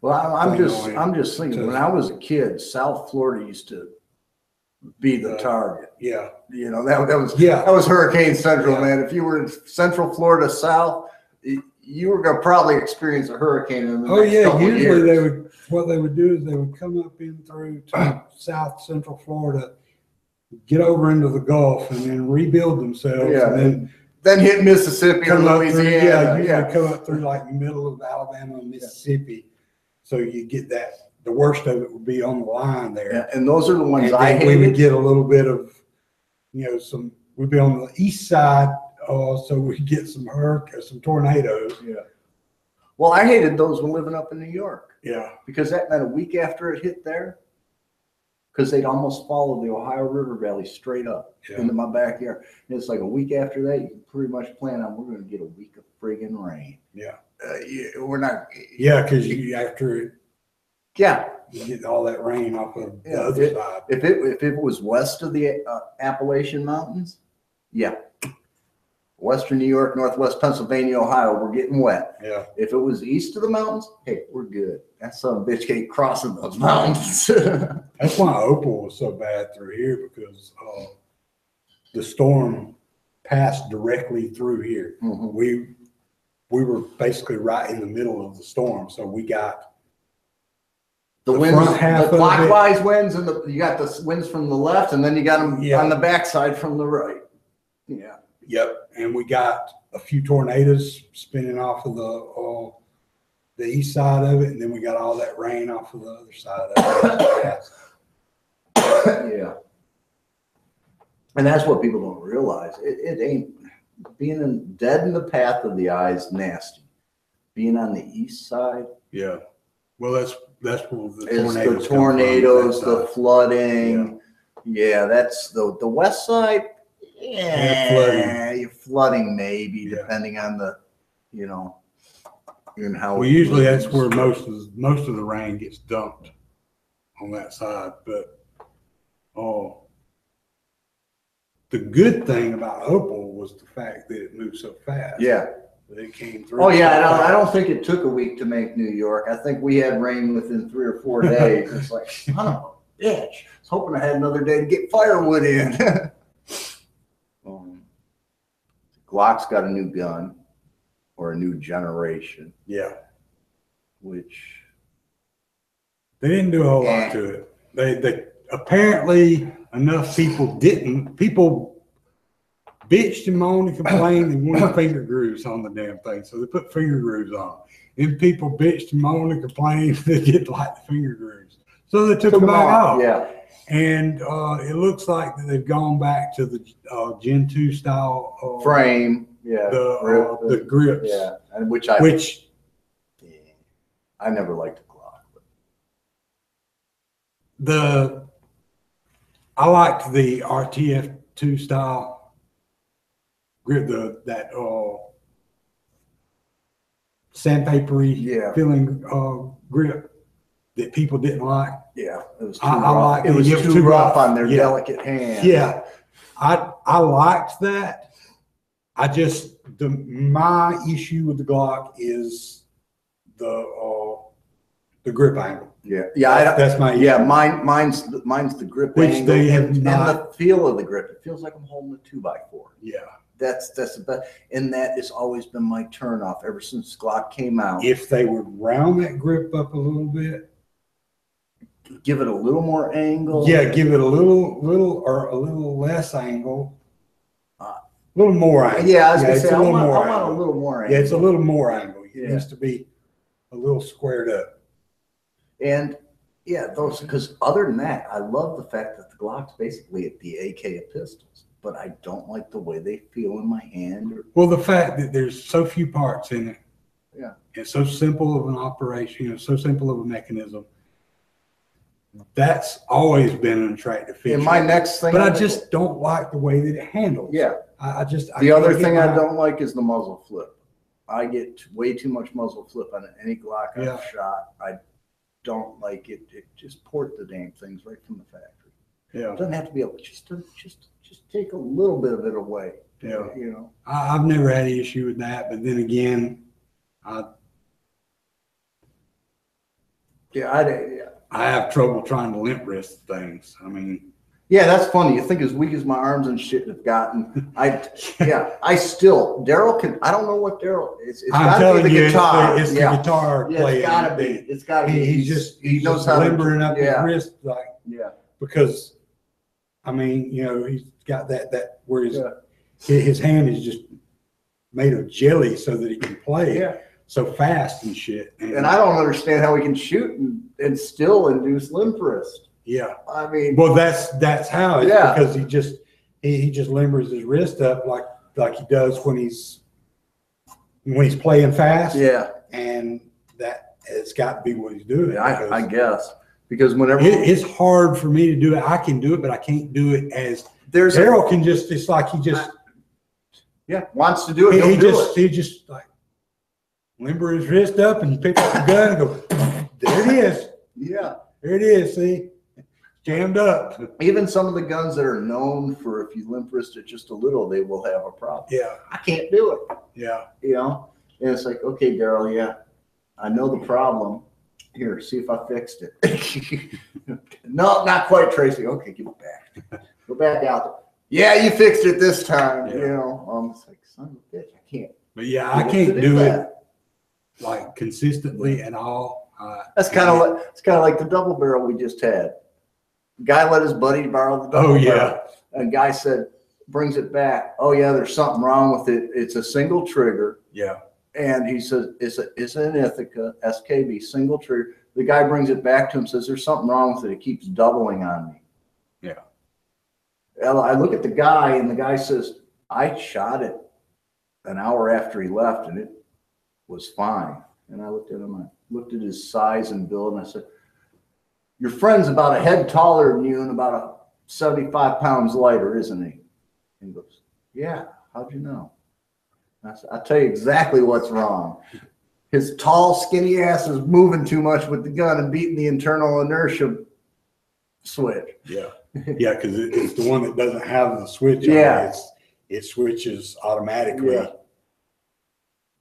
Well, I'm just thinking. When I was a kid, South Florida used to be the target. Yeah, you know that was Hurricane Central, man. If you were in Central Florida South, you were gonna probably experience a hurricane in the next couple usually years. What they would do is they would come up in through to South Central Florida, get over into the Gulf, and then rebuild themselves, and then hit Mississippi or Louisiana. Usually come up through like the middle of Alabama and Mississippi. So you get that. The worst of it would be on the line there. Yeah, and those are the ones I hated. We would get a little bit of, we'd be on the east side, so we'd get some tornadoes. Yeah. Well, I hated those when living up in New York. Yeah. Because that meant a week after it hit there, because they'd almost follow the Ohio River Valley straight up into my backyard. And it's like a week after that, you can pretty much plan on we're going to get a week of friggin' rain. Yeah. We're not. Yeah, because after it. Yeah. You get all that rain off of the other side. If it was west of the Appalachian Mountains, Western New York, Northwest Pennsylvania, Ohio, we're getting wet. Yeah. If it was east of the mountains, hey, we're good. That son of a bitch ain't crossing those mountains. That's why Opal was so bad through here, because the storm passed directly through here. Mm-hmm. We were basically right in the middle of the storm, so we got the winds, the clockwise winds, and you got the winds from the left, and then you got them on the backside from the right. Yeah. Yep. And we got a few tornadoes spinning off of the east side of it, and then we got all that rain off of the other side of it. Yeah. And that's what people don't realize. It ain't being dead in the path of the eye is nasty. Being on the east side. Yeah. Well, that's where the tornadoes, the flooding. Yeah, that's the west side. Yeah, you're flooding maybe, Yeah. depending on the, you know, and how. Well, usually that's where most of the rain gets dumped on that side. But the good thing about Opal was the fact that it moved so fast. Yeah. That it came through. Oh yeah, I don't think it took a week to make New York. I think we had rain within 3 or 4 days. It's like, son of a bitch. I was hoping I had another day to get firewood in. Glock's got a new gun, or a new generation. Yeah. Which they didn't do a whole lot to it. They apparently enough people bitched and moaned and complained and wanted finger grooves on the damn thing. So they put finger grooves on. Then people bitched and moaned and complained they didn't like the finger grooves. So they took them back off. Yeah. And it looks like that they've gone back to the Gen 2 style frame. Yeah. The grips. Yeah. And which I never liked the Glock. I liked the RTF 2 style grip, that sandpapery feeling grip that people didn't like. Yeah, it was too rough. It was too rough on their delicate hands. Yeah, I liked that. My issue with the Glock is the grip angle. Yeah, that's my issue. Yeah, mine's the grip which angle they have and not. The feel of the grip. It feels like I'm holding a 2x4. Yeah, that's the best, and that has always been my turnoff ever since Glock came out. If they would round that grip up a little bit, give it a little more angle. Yeah, give it a little less angle. A little more angle. Yeah, I was gonna say I want a little more angle. Yeah, it's a little more angle. It needs to be a little squared up. And yeah, those, because other than that, I love the fact that the Glock's basically the AK of pistols, but I don't like the way they feel in my hand. Well, the fact that there's so few parts in it. Yeah. It's so simple of an operation, so simple of a mechanism. That's always been an attractive feature. And my next thing, but I just don't like the way that it handles. Yeah. The other thing I don't like is the muzzle flip. I get way too much muzzle flip on any Glock I've shot. I don't like it. It just port the damn things right from the factory. Yeah. It doesn't have to be able to just take a little bit of it away. Yeah. You know. I've never had an issue with that, but then again, I have trouble trying to limp wrist things. I mean, yeah, that's funny. You think as weak as my arms and shit have gotten, I still, Daryl can, I don't know what Daryl is. It's got to be the guitar. It's the guitar playing. It's got to be. It's got to be. He knows how to limbering up his wrist, like, because, I mean, you know, he's got that where his hand is just made of jelly so that he can play so fast and shit. And I don't understand how he can shoot and still induce limp wrist. Yeah, I mean, well, that's how. It's because he just limbers his wrist up like he does when he's playing fast. Yeah, and that it's got to be what he's doing. Yeah, I guess because whenever it's hard for me to do it, I can do it, but I can't do it as Daryl can just. It's like he just wants to do it. He just like limber his wrist up and pick up the gun and go. There it is. Yeah, there it is. See. Jammed up. Even some of the guns that are known for if you limp wrist it just a little, they will have a problem. Yeah. I can't do it. Yeah. You know? And it's like, okay, Daryl, I know the problem. Here, see if I fixed it. No, not quite, Tracy. Okay, give it back. Go back out there. Yeah, you fixed it this time. Yeah. You know, it's like, son of a bitch, I can't. But yeah, I can't do it like consistently at all. It's kind of like the double barrel we just had. Guy let his buddy borrow the double barrel. And guy brings it back. Oh yeah, there's something wrong with it. It's a single trigger. Yeah. And he says it's an Ithaca SKB single trigger. The guy brings it back to him, says there's something wrong with it. It keeps doubling on me. Yeah. Well, I look at the guy and the guy says, I shot it an hour after he left and it was fine. And I looked at him, I looked at his size and build and I said, your friend's about a head taller than you and about 75 pounds lighter, isn't he? And he goes, yeah, how'd you know? I said, I'll tell you exactly what's wrong. His tall, skinny ass is moving too much with the gun and beating the internal inertia switch. Yeah. Yeah, because it's the one that doesn't have the switch on Yeah. it. It switches automatically. Yeah.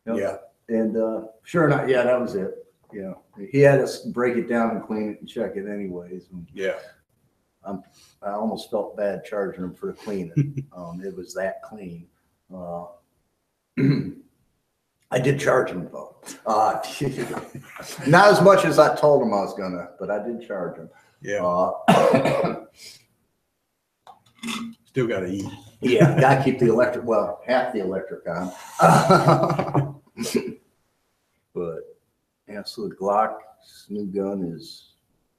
Yeah. And sure enough, yeah, that was it. Yeah. He had us break it down and clean it and check it anyways. And Yeah. I almost felt bad charging him for the cleaning. It was that clean. I did charge him though. Not as much as I told him I was gonna, but I did charge him. Yeah. Still got to eat. Yeah, gotta keep the electric, well, half the electric on. But yeah, so the Glock's new gun is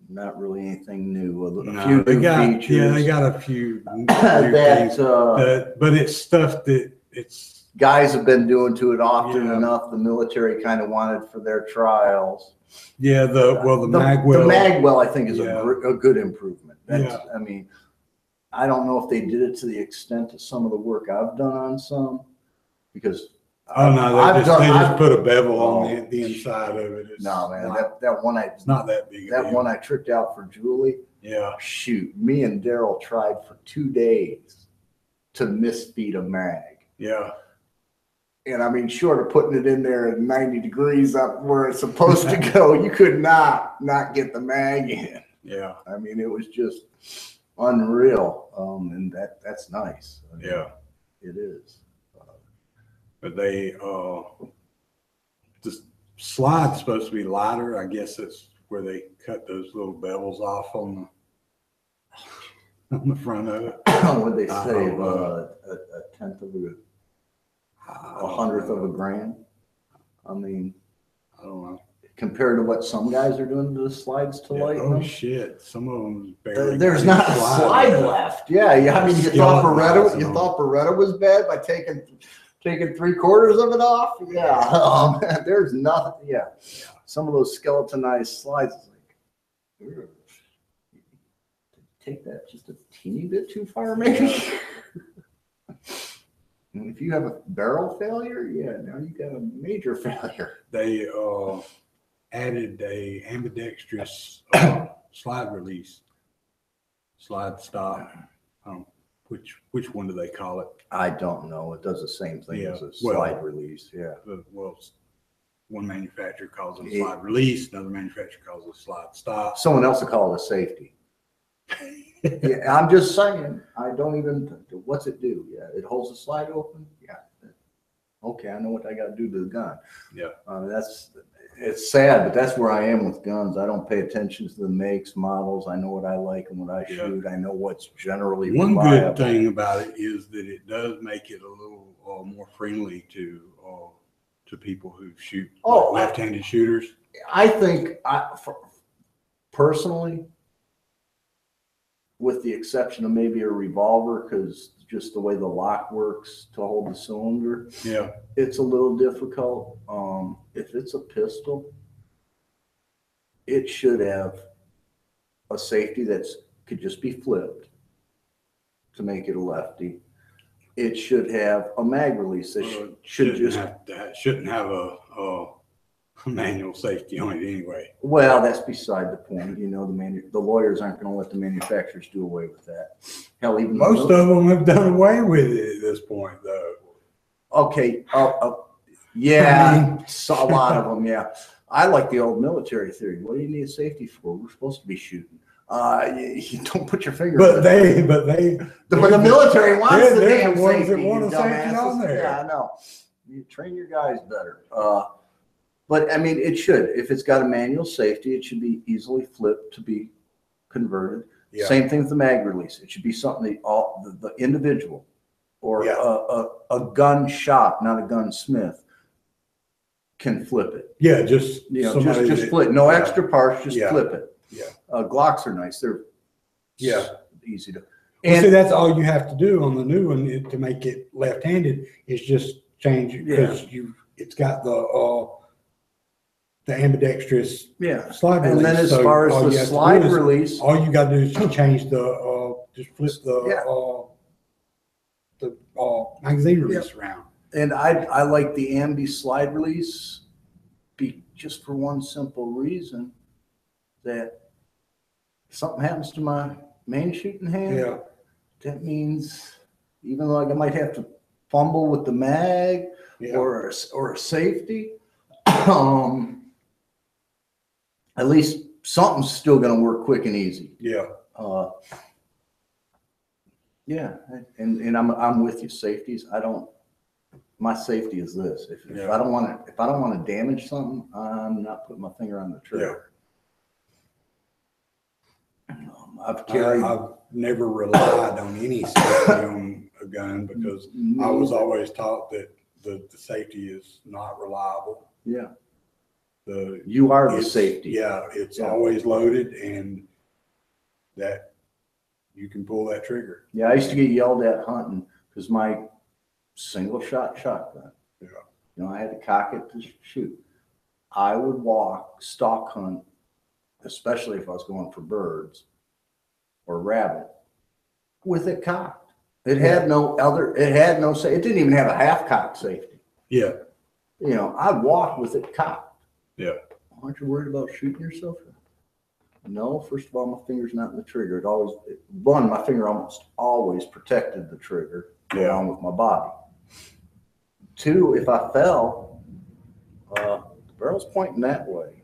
not really anything new. A few they new got, features. yeah, they got a few new that things, but it's stuff that it's guys have been doing to it often Yeah. enough. The military kind of wanted for their trials. yeah. The Magwell. The Magwell, I think, is Yeah. a good improvement. That's, Yeah. I mean, I don't know if they did it to the extent of some of the work I've done on some, because Oh no, they just put a bevel on the inside of it. It's no, man, not, that one it's not that big. that one I tricked out for Julie. Yeah. Shoot, me and Daryl tried for 2 days to misfeed a mag. Yeah. And I mean, short of putting it in there at 90 degrees up where it's supposed to go, you could not get the mag in. Yeah. I mean, it was just unreal. And that's nice. I mean, Yeah. it is. But they the slide's supposed to be lighter. I guess that's where they cut those little bevels off on the front of it. What they say, a tenth of a hundredth of a gram. I mean, I don't know. compared to what some guys are doing to the slides to lighten Oh them. shit! Some of them barely. There's not a slide left. Yeah, I mean, you thought Beretta was bad by taking 3/4 of it off. Yeah, there's nothing. Yeah, some of those skeletonized slides. Like, take that just a teeny bit too far, maybe. And if you have a barrel failure, yeah, now you got a major failure. They added a ambidextrous slide release, slide stop. Which one do they call it? I don't know. It does the same thing Yeah, as a well, slide release. Yeah. Well, one manufacturer calls it a slide release, another manufacturer calls it a slide stop. Someone else will call it a safety. Yeah, I'm just saying. I don't even. What's it do? Yeah, it holds the slide open. Yeah. Okay, I know what I got to do to the gun. Yeah. It's sad, but that's where I am with guns. I don't pay attention to the makes, models. I know what I like and what I shoot. I know what's generally One reliable. good thing about it is that it does make it a little more friendly to people who shoot left-handed shooters. I think, personally, with the exception of maybe a revolver, because just the way the lock works to hold the cylinder, Yeah. it's a little difficult. If it's a pistol, it should have a safety could just be flipped to make it a lefty. It should have a mag release that shouldn't have a manual safety on it anyway. Well, that's beside the point. You know, the lawyers aren't going to let the manufacturers do away with that. Hell, even Most of them have done away with it at this point, though. Okay. Yeah, a lot of them. Yeah, I like the old military theory. What do you need a safety for? We're supposed to be shooting. You don't put your finger. But the military wants the they're damn the ones safety. that want You the safety on dumbasses. there. Yeah, I know. You train your guys better. But I mean, it should. If it's got a manual safety, it should be easily flipped to be converted. Yeah. Same thing with the mag release. It should be something the individual or a gun shop, not a gunsmith, can flip it. Yeah, just flip. No extra parts, just flip it. Yeah. Glocks are nice. They're easy to. And see, that's all you have to do on the new one to make it left-handed is just change it because it's got the ambidextrous slide release. And then as far as the slide release, all you got to do is change the just flip the Yeah. magazine release around. And I like the ambi slide release just for one simple reason, that if something happens to my main shooting hand, Yeah. that means even though I might have to fumble with the mag or a safety, at least something's still going to work quick and easy. Yeah. Yeah, and I'm with you. Safeties, my safety is this. If I don't want to damage something, I'm not putting my finger on the trigger. I've never relied on any safety on a gun because I was always taught that the safety is not reliable. Yeah. You are the safety. Yeah, it's always loaded, and that you can pull that trigger. Yeah, I used to get yelled at hunting because my single shot shotgun. Yeah. You know, I had to cock it to shoot. I would walk stalk hunt, especially if I was going for birds or rabbit, with it cocked. It had it didn't even have a half cock safety. Yeah. You know, I'd walk with it cocked. Yeah. Aren't you worried about shooting yourself? No, first of all, my finger's not in the trigger. My finger almost always protected the trigger along with my body. Two, if I fell, the barrel's pointing that way.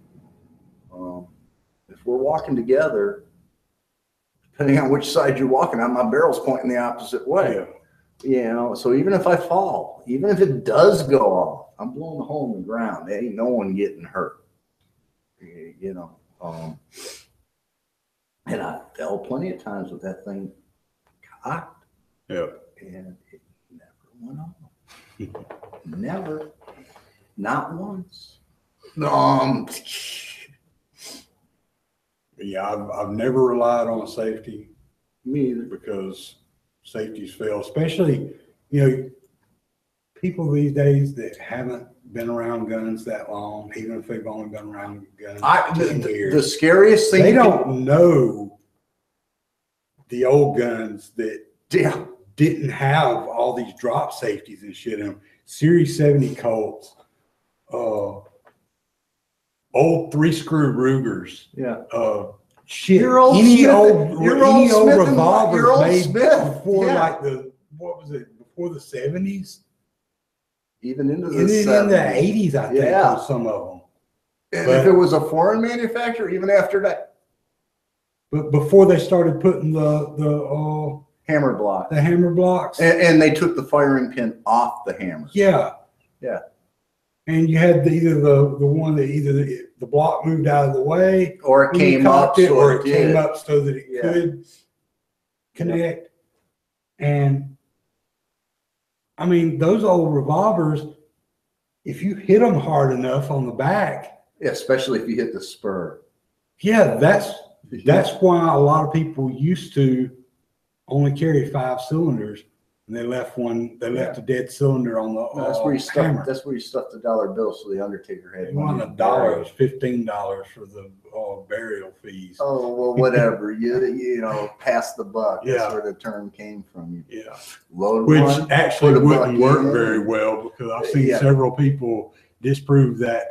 If we're walking together, depending on which side you're walking on, my barrel's pointing the opposite way. Yeah. You know, so even if I fall, even if it does go off, I'm blowing a hole in the ground. There ain't no one getting hurt. You know, and I fell plenty of times with that thing cocked. Yeah. And it never went off. Never. Not once. Yeah, I've never relied on safety. Me either. Because safeties fail, especially, you know, people these days that haven't been around guns that long, even if they've only been around guns 10 years. The scariest thing, they don't know the old guns that didn't have all these drop safeties and shit in them. Series 70 Colts, old 3-screw Rugers. Yeah. Shit. Your old revolvers made before like before the 70s? Even into the 70s. In the 80s, I think, on some of them. And if it was a foreign manufacturer, even after that. But before they started putting the hammer block. The hammer blocks. And they took the firing pin off the hammer. Yeah. Yeah. And you had either the one that the block moved out of the way, or it came up, or it came up so that it could connect. And I mean, those old revolvers, if you hit them hard enough on the back, especially if you hit the spur. Yeah, that's why a lot of people used to only carry 5 cylinders. And they left a dead cylinder on the that's where you hammer. That's where you stuffed the dollar bill so the Undertaker had money. $1, it was $15 for the burial fees. Oh well, whatever. you know, pass the buck. Yeah. That's where the term came from. Yeah, which actually wouldn't work very well because I've seen several people disprove that.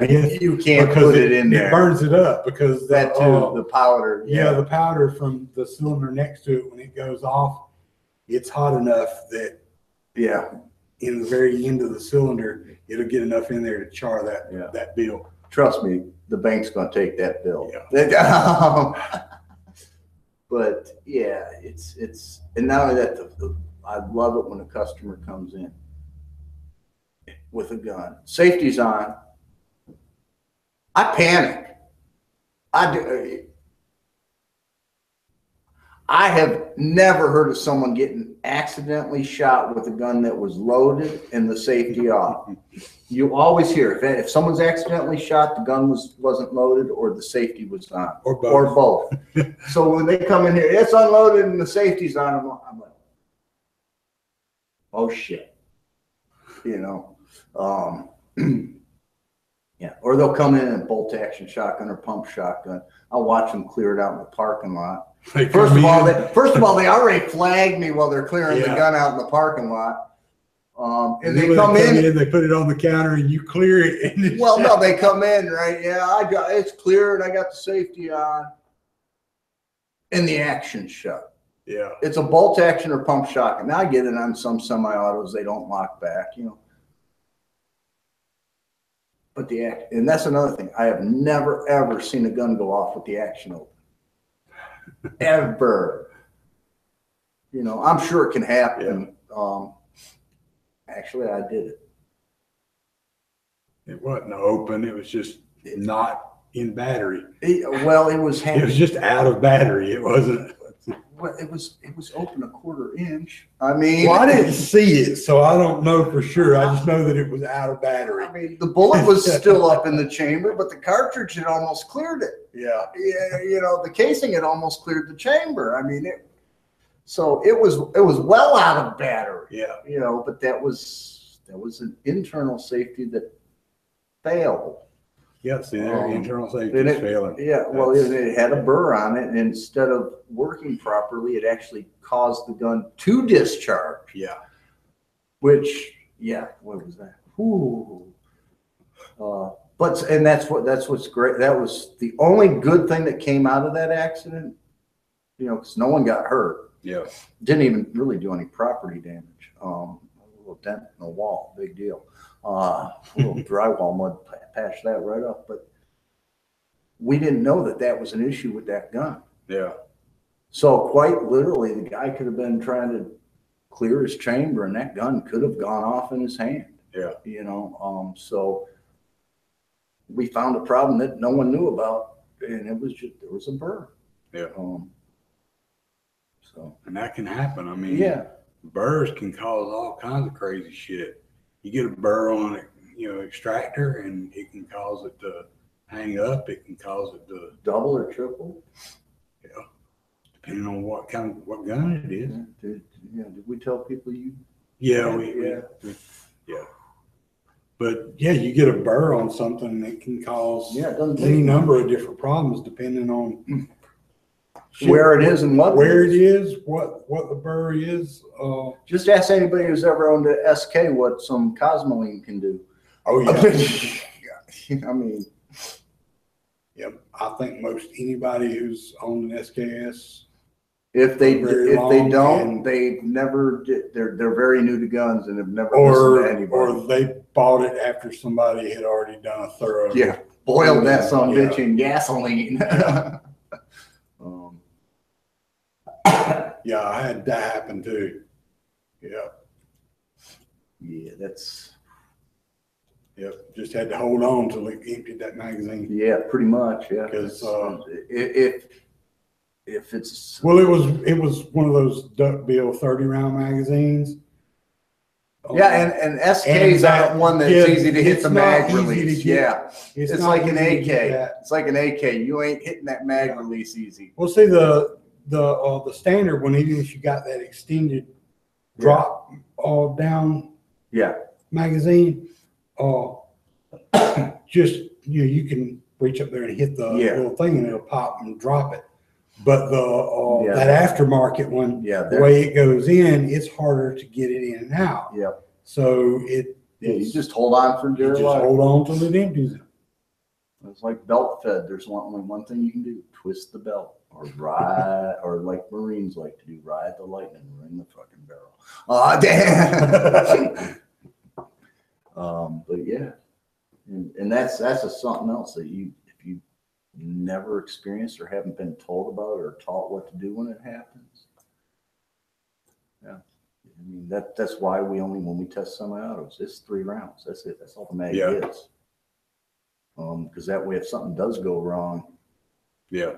Myth you can't put it in there. It burns it up because that too. The powder. Yeah, the powder from the cylinder next to it when it goes off. It's hot enough that in the very end of the cylinder, it'll get enough in there to char that bill. Trust me, the bank's going to take that bill. Yeah. But yeah, it's and not only that, I love it when a customer comes in with a gun. Safety's on. I panic. I have never heard of someone getting accidentally shot with a gun that was loaded and the safety off. You always hear if someone's accidentally shot, the gun wasn't loaded or the safety was on, or both. So when they come in here, it's unloaded and the safety's on. I'm like, oh shit, you know. Yeah, or they'll come in and bolt action shotgun or pump shotgun. I'll watch them clear it out in the parking lot. First of all, they already flagged me while they're clearing the gun out in the parking lot. And they come in, they put it on the counter, and you clear it. And well, no, they come in, right? Yeah, it's cleared. I got the safety on, and the action's shut. Yeah, it's a bolt action or pump shock. And now I get it on some semi-autos; they don't lock back, you know. But and that's another thing. I have never ever seen a gun go off with the action open, ever. You know, I'm sure it can happen. Yeah. Actually, I did it. It wasn't open. It was just not in battery. It was. It was just out of battery. It wasn't. Well, it was open a 1/4 inch. I mean, well, I didn't see it, so I don't know for sure. I just know that it was out of battery. I mean, the bullet was still up in the chamber, but the cartridge had almost cleared it. Yeah. Yeah, you know, the casing had almost cleared the chamber. I mean, so it was well out of battery. Yeah. You know, but that was an internal safety that failed. Yeah, see, their internal safety is failing. Yeah, well, it had a burr on it, and instead of working properly, it actually caused the gun to discharge. Yeah. Which, what was that? Ooh. And that's what's great. That was the only good thing that came out of that accident. You know, because no one got hurt. Yeah. Didn't even really do any property damage. A little dent in the wall, big deal. A little drywall mud patched that right up, but we didn't know that was an issue with that gun. Yeah. So quite literally, the guy could have been trying to clear his chamber, and that gun could have gone off in his hand. Yeah. You know, so we found a problem that no one knew about, and there was a burr. Yeah. And that can happen. I mean, burrs can cause all kinds of crazy shit. You get a burr on an extractor, and it can cause it to hang up. It can cause it to double or triple. Yeah, depending on what gun it is. Did we tell people you? Yeah, But you get a burr on something that can cause any number of different problems depending on where it is and what the burr is. Just ask anybody who's ever owned an SK what some Cosmoline can do. Oh yeah. I mean, I think most anybody who's owned an SKS, if they don't, they never did. They're very new to guns and have never listened to anybody. Or they bought it after somebody had already done a thorough. Yeah, boiled that some bitch in gasoline. Yeah, I had that happen too. Yeah. Yeah, just had to hold on till it emptied that magazine. Yeah, pretty much. Yeah, because if it's it was one of those duckbill 30-round magazines. Yeah, and SKs aren't one that's easy to hit the mag release. It's like an AK. It's like an AK. You ain't hitting that mag release easy. Well, see the standard one, even if you got that extended drop down magazine, just you can reach up there and hit the little thing and it'll pop and drop it. But that aftermarket one, the way it goes in, it's harder to get it in and out. Yeah. So you just hold on for dear life. Just hold on till it empties. It's like belt fed. There's only one thing you can do: twist the belt, or ride, or like Marines like to do, ride the lightning, ring the fucking barrel. Damn. But yeah, and that's something else that if you never experienced or haven't been told about or taught what to do when it happens. Yeah. I mean, that's why when we test semi-autos, it's 3 rounds. That's it. That's all the mag is. Because that way, if something does go wrong, you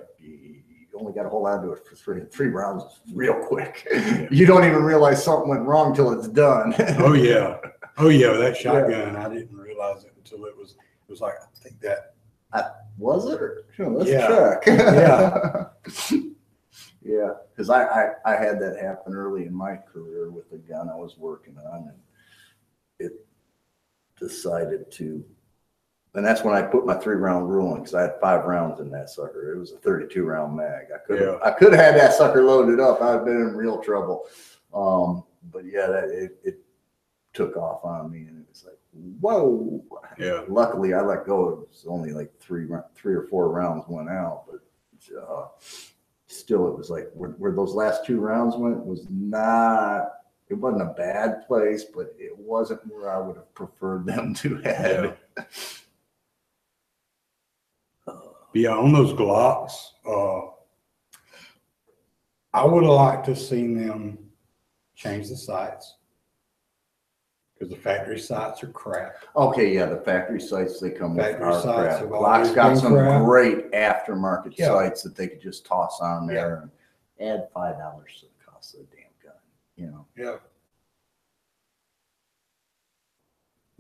only got to hold on to it for three rounds real quick. You don't even realize something went wrong till it's done. Oh yeah, that shotgun, I didn't realize it until it was like, I think that. Was it? Let's check. Yeah, because I had that happen early in my career with the gun I was working on, and it decided to And that's when I put my 3-round rule in, because I had 5 rounds in that sucker. It was a 32-round mag. I could have had that sucker loaded up. I'd been in real trouble. But yeah, it took off on me, and it was like, whoa. Yeah. Luckily, I let go. It was only like 3 or 4 rounds went out, but still, it was like where those last 2 rounds went was not. It wasn't a bad place, but it wasn't where I would have preferred them to head. Yeah. Yeah, on those Glocks, I would have liked to have seen them change the sights, because the factory sights are crap. Okay, yeah, the factory sights they come with are crap. have Glock's always got been some crap. great aftermarket Yeah. sights that they could just toss on there and add $5 to the cost of the damn gun, you know. Yeah.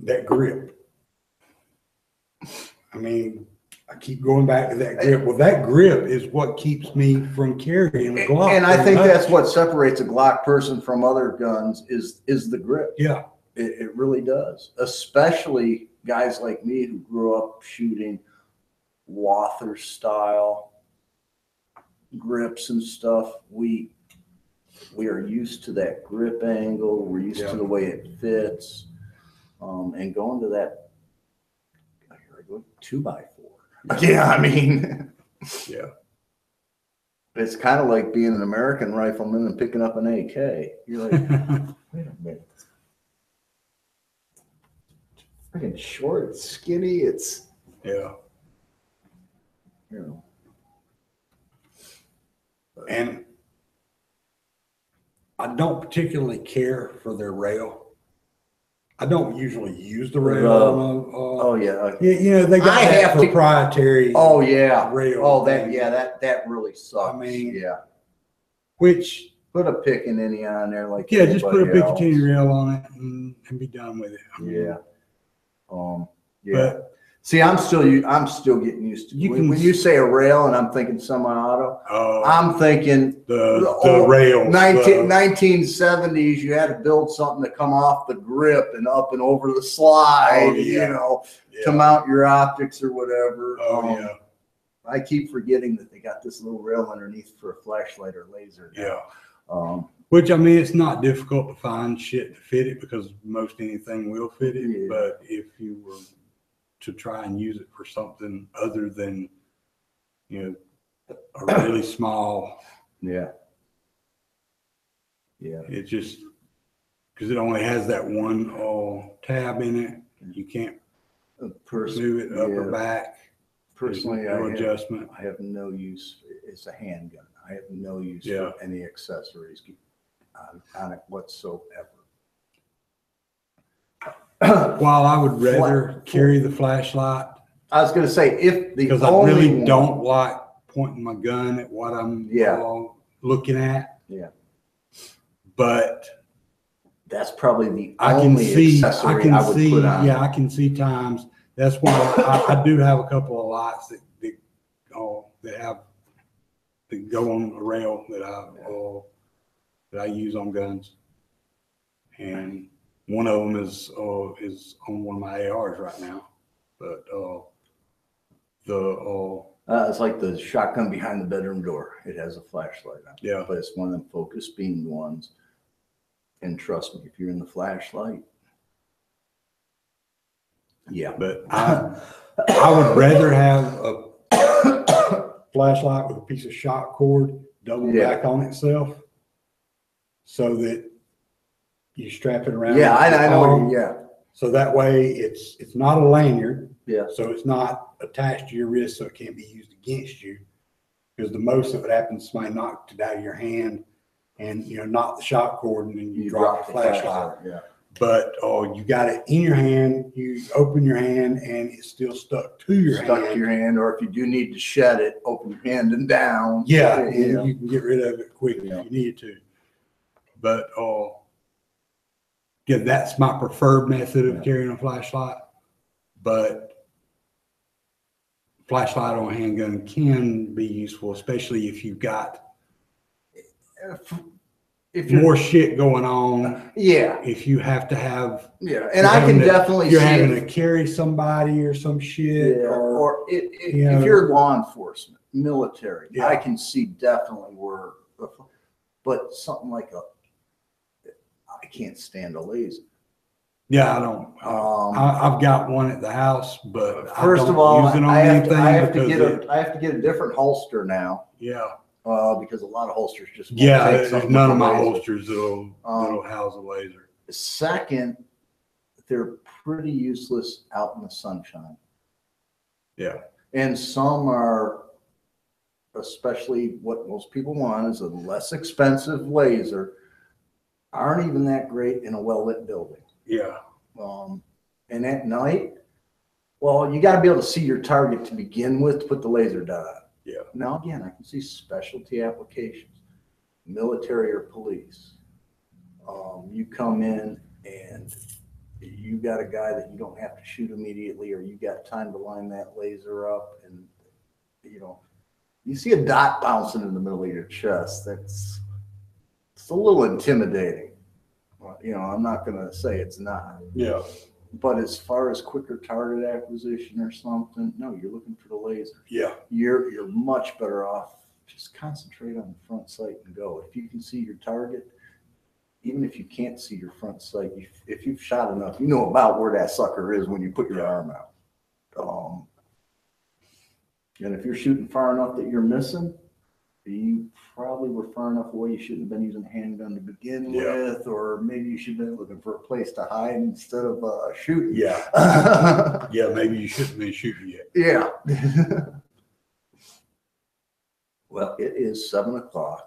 That grip. I mean, I keep going back to that grip. Well, that grip is what keeps me from carrying a Glock. And I think that's what separates a Glock person from other guns is the grip. Yeah. It really does. Especially guys like me who grew up shooting Walther style grips and stuff. We are used to that grip angle. We're used to the way it fits. And going to that 2x4. Yeah, I mean, yeah. It's kind of like being an American rifleman and picking up an AK. You're like, wait a minute. Freaking short, it's skinny, it's Yeah. you know. And I don't particularly care for their rail. I don't usually use the rail. Oh yeah. You know, they got I that have to- proprietary. Oh yeah. Rail. Oh that really sucks. I mean, yeah. Which Put a pick and any on there like just put a everybody else. Picatinny rail on it and be done with it. I mean, Yeah. Yeah. But see, I'm still getting used to when you say a rail and I'm thinking semi-auto, I'm thinking the rails. 1970s, you had to build something to come off the grip and up and over the slide, you know, to mount your optics or whatever. I keep forgetting that they got this little rail underneath for a flashlight or laser. Which, I mean, it's not difficult to find shit to fit it, because most anything will fit it. Yeah. But if you were to try and use it for something other than, you know, a really small, it just, because it only has that one tab in it, and you can't move it up or back. Personally, no adjustment. I have no use. It's a handgun. I have no use for any accessories on it whatsoever. While I would rather carry the flashlight, I was going to say, because I really don't like pointing my gun at what I'm looking at. Yeah. But that's probably the only accessory I would put on. Yeah, I can see times. That's why I do have a couple of lights that go on a rail that I use on guns, and one of them is on one of my ARs right now. But it's like the shotgun behind the bedroom door. It has a flashlight on it. Yeah. But it's one of them focus beamed ones. And trust me, if you're in the flashlight, But I would rather have a flashlight with a piece of shot cord double back on itself, so that you strap it around. I know. So that way it's not a lanyard. Yeah. So it's not attached to your wrist, so it can't be used against you. Because the most of it happens, somebody knocked it out of your hand, and knock the shot cord, and then you drop the flashlight. Yeah. But you got it in your hand, you open your hand, and it's still stuck to your hand. Or if you do need to shed it, open your hand and down. Yeah, and you can get rid of it quick if you need to. But that's my preferred method of carrying a flashlight. But flashlight on a handgun can be useful, especially if you've got more shit going on. Yeah. If you have to have, yeah, and I can definitely you're see having if, to carry somebody or some shit, yeah, or if you're law enforcement, military, Yeah. I can see definitely where, but something like I can't stand a laser. yeah, I don't. I've got one at the house, but First I don't of all, use it on I have anything I have to get a different holster now. Yeah. Because a lot of holsters just won't Yeah, take something none of with a my laser. holsters that'll house a laser. Second, they're pretty useless out in the sunshine. Yeah. And some are, especially what most people want is a less expensive laser, aren't even that great in a well-lit building. Yeah. And at night, well, you got to be able to see your target to begin with to put the laser dot on. Yeah. Now, again, I can see specialty applications, military or police. You come in and you got a guy that you don't have to shoot immediately, or you got time to line that laser up, and you see a dot bouncing in the middle of your chest. It's a little intimidating. I'm not going to say it's not. Yeah. But as far as quicker target acquisition or something, no, you're looking for the laser. Yeah. You're much better off. Just concentrate on the front sight and go. If you can see your target, even if you can't see your front sight, if you've shot enough, you know about where that sucker is when you put your arm out. And if you're shooting far enough that you're missing, you probably were far enough away you shouldn't have been using a handgun to begin with, or maybe you should have been looking for a place to hide instead of shooting. Yeah. Yeah, maybe you shouldn't be shooting yet. Yeah. Well, it is 7:00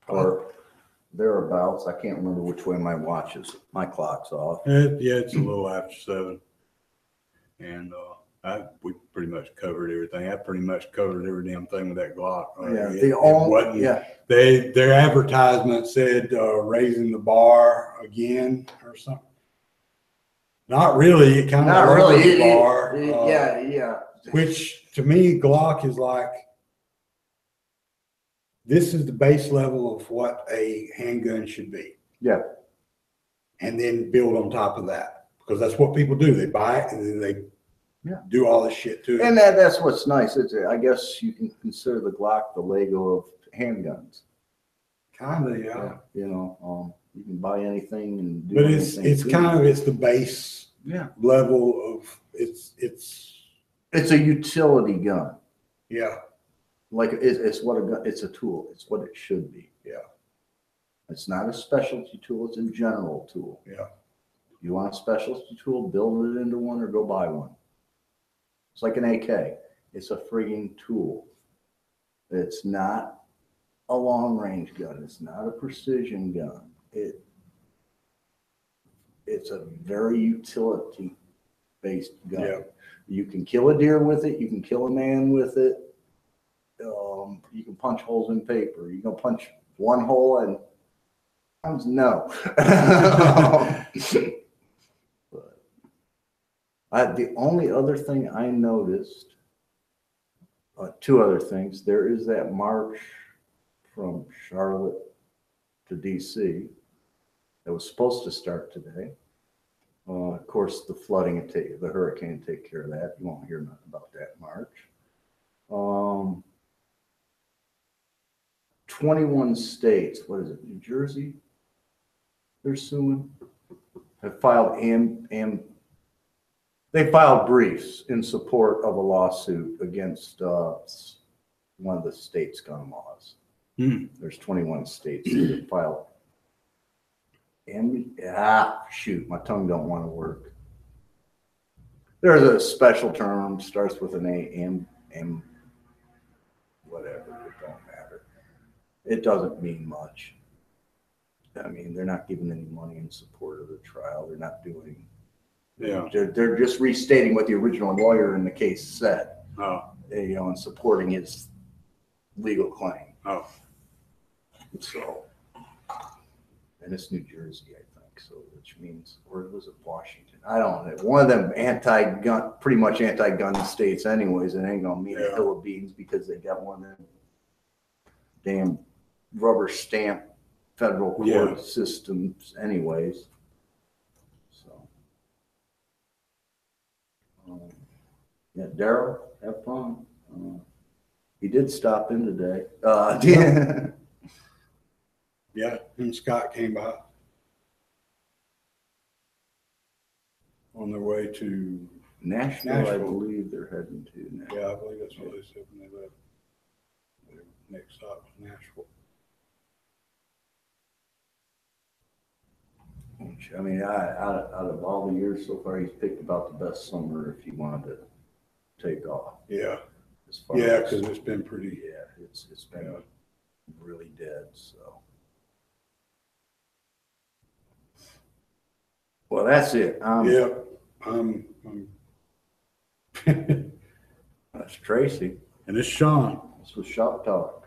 or thereabouts. I can't remember which way my watch is. My clock's off. Yeah, it's a little after 7. And we pretty much covered everything. I pretty much covered every damn thing with that Glock. Their advertisement said raising the bar again or something. Not really. It kind of lowers the bar. Yeah. Which to me, Glock is like, this is the base level of what a handgun should be. Yeah. And then build on top of that, because that's what people do. They buy it and then they do all this shit to it. And that's what's nice. I guess you can consider the Glock the Lego of handguns. Kind of, yeah. You can buy anything and do but anything. It's the base level of it's a utility gun. Yeah. Like it's what a gun. It's a tool. It's what it should be. Yeah. It's not a specialty tool. It's a general tool. Yeah. You want a specialty tool, build it into one or go buy one. It's like an AK. It's a frigging tool. It's not a long range gun. It's not a precision gun. It's a very utility based gun. Yeah. You can kill a deer with it. You can kill a man with it. You can punch holes in paper. You can punch one hole and no. But the only other thing I noticed, 2 other things. There is that march from Charlotte to DC that was supposed to start today. Of course, the flooding, the hurricane take care of that. You won't hear nothing about that march. 21 states, what is it, New Jersey? They're suing. Have filed they filed briefs in support of a lawsuit against one of the state's gun laws. There's 21 states that filed. Shoot, my tongue don't want to work. There's a special term, starts with an A, whatever, it don't matter. It doesn't mean much. I mean, they're not giving any money in support of the trial. They're not doing. Yeah. They're just restating what the original lawyer in the case said. Oh. And supporting his legal claim. Oh. So, and it's New Jersey, I think. So, which means, or was it Washington? I don't know. One of them pretty much anti-gun states, anyways. It ain't gonna mean a hill of beans because they got one of them damn rubber stamp federal court Yeah. systems anyways. So, yeah, Daryl, have fun. He did stop in today. Yeah. Yeah, him and Scott came by on their way to, Nashville, I Nashville. believe they're heading to now. yeah, I believe that's what they said when they left. Their next stop was Nashville. Which, I mean, out of all the years so far, he's picked about the best summer if he wanted to take off. Yeah, As far yeah, as, because it's been pretty, yeah, it's been really dead. So, well, that's it. yeah. That's Tracy. And it's Sean. This was Shop Talk.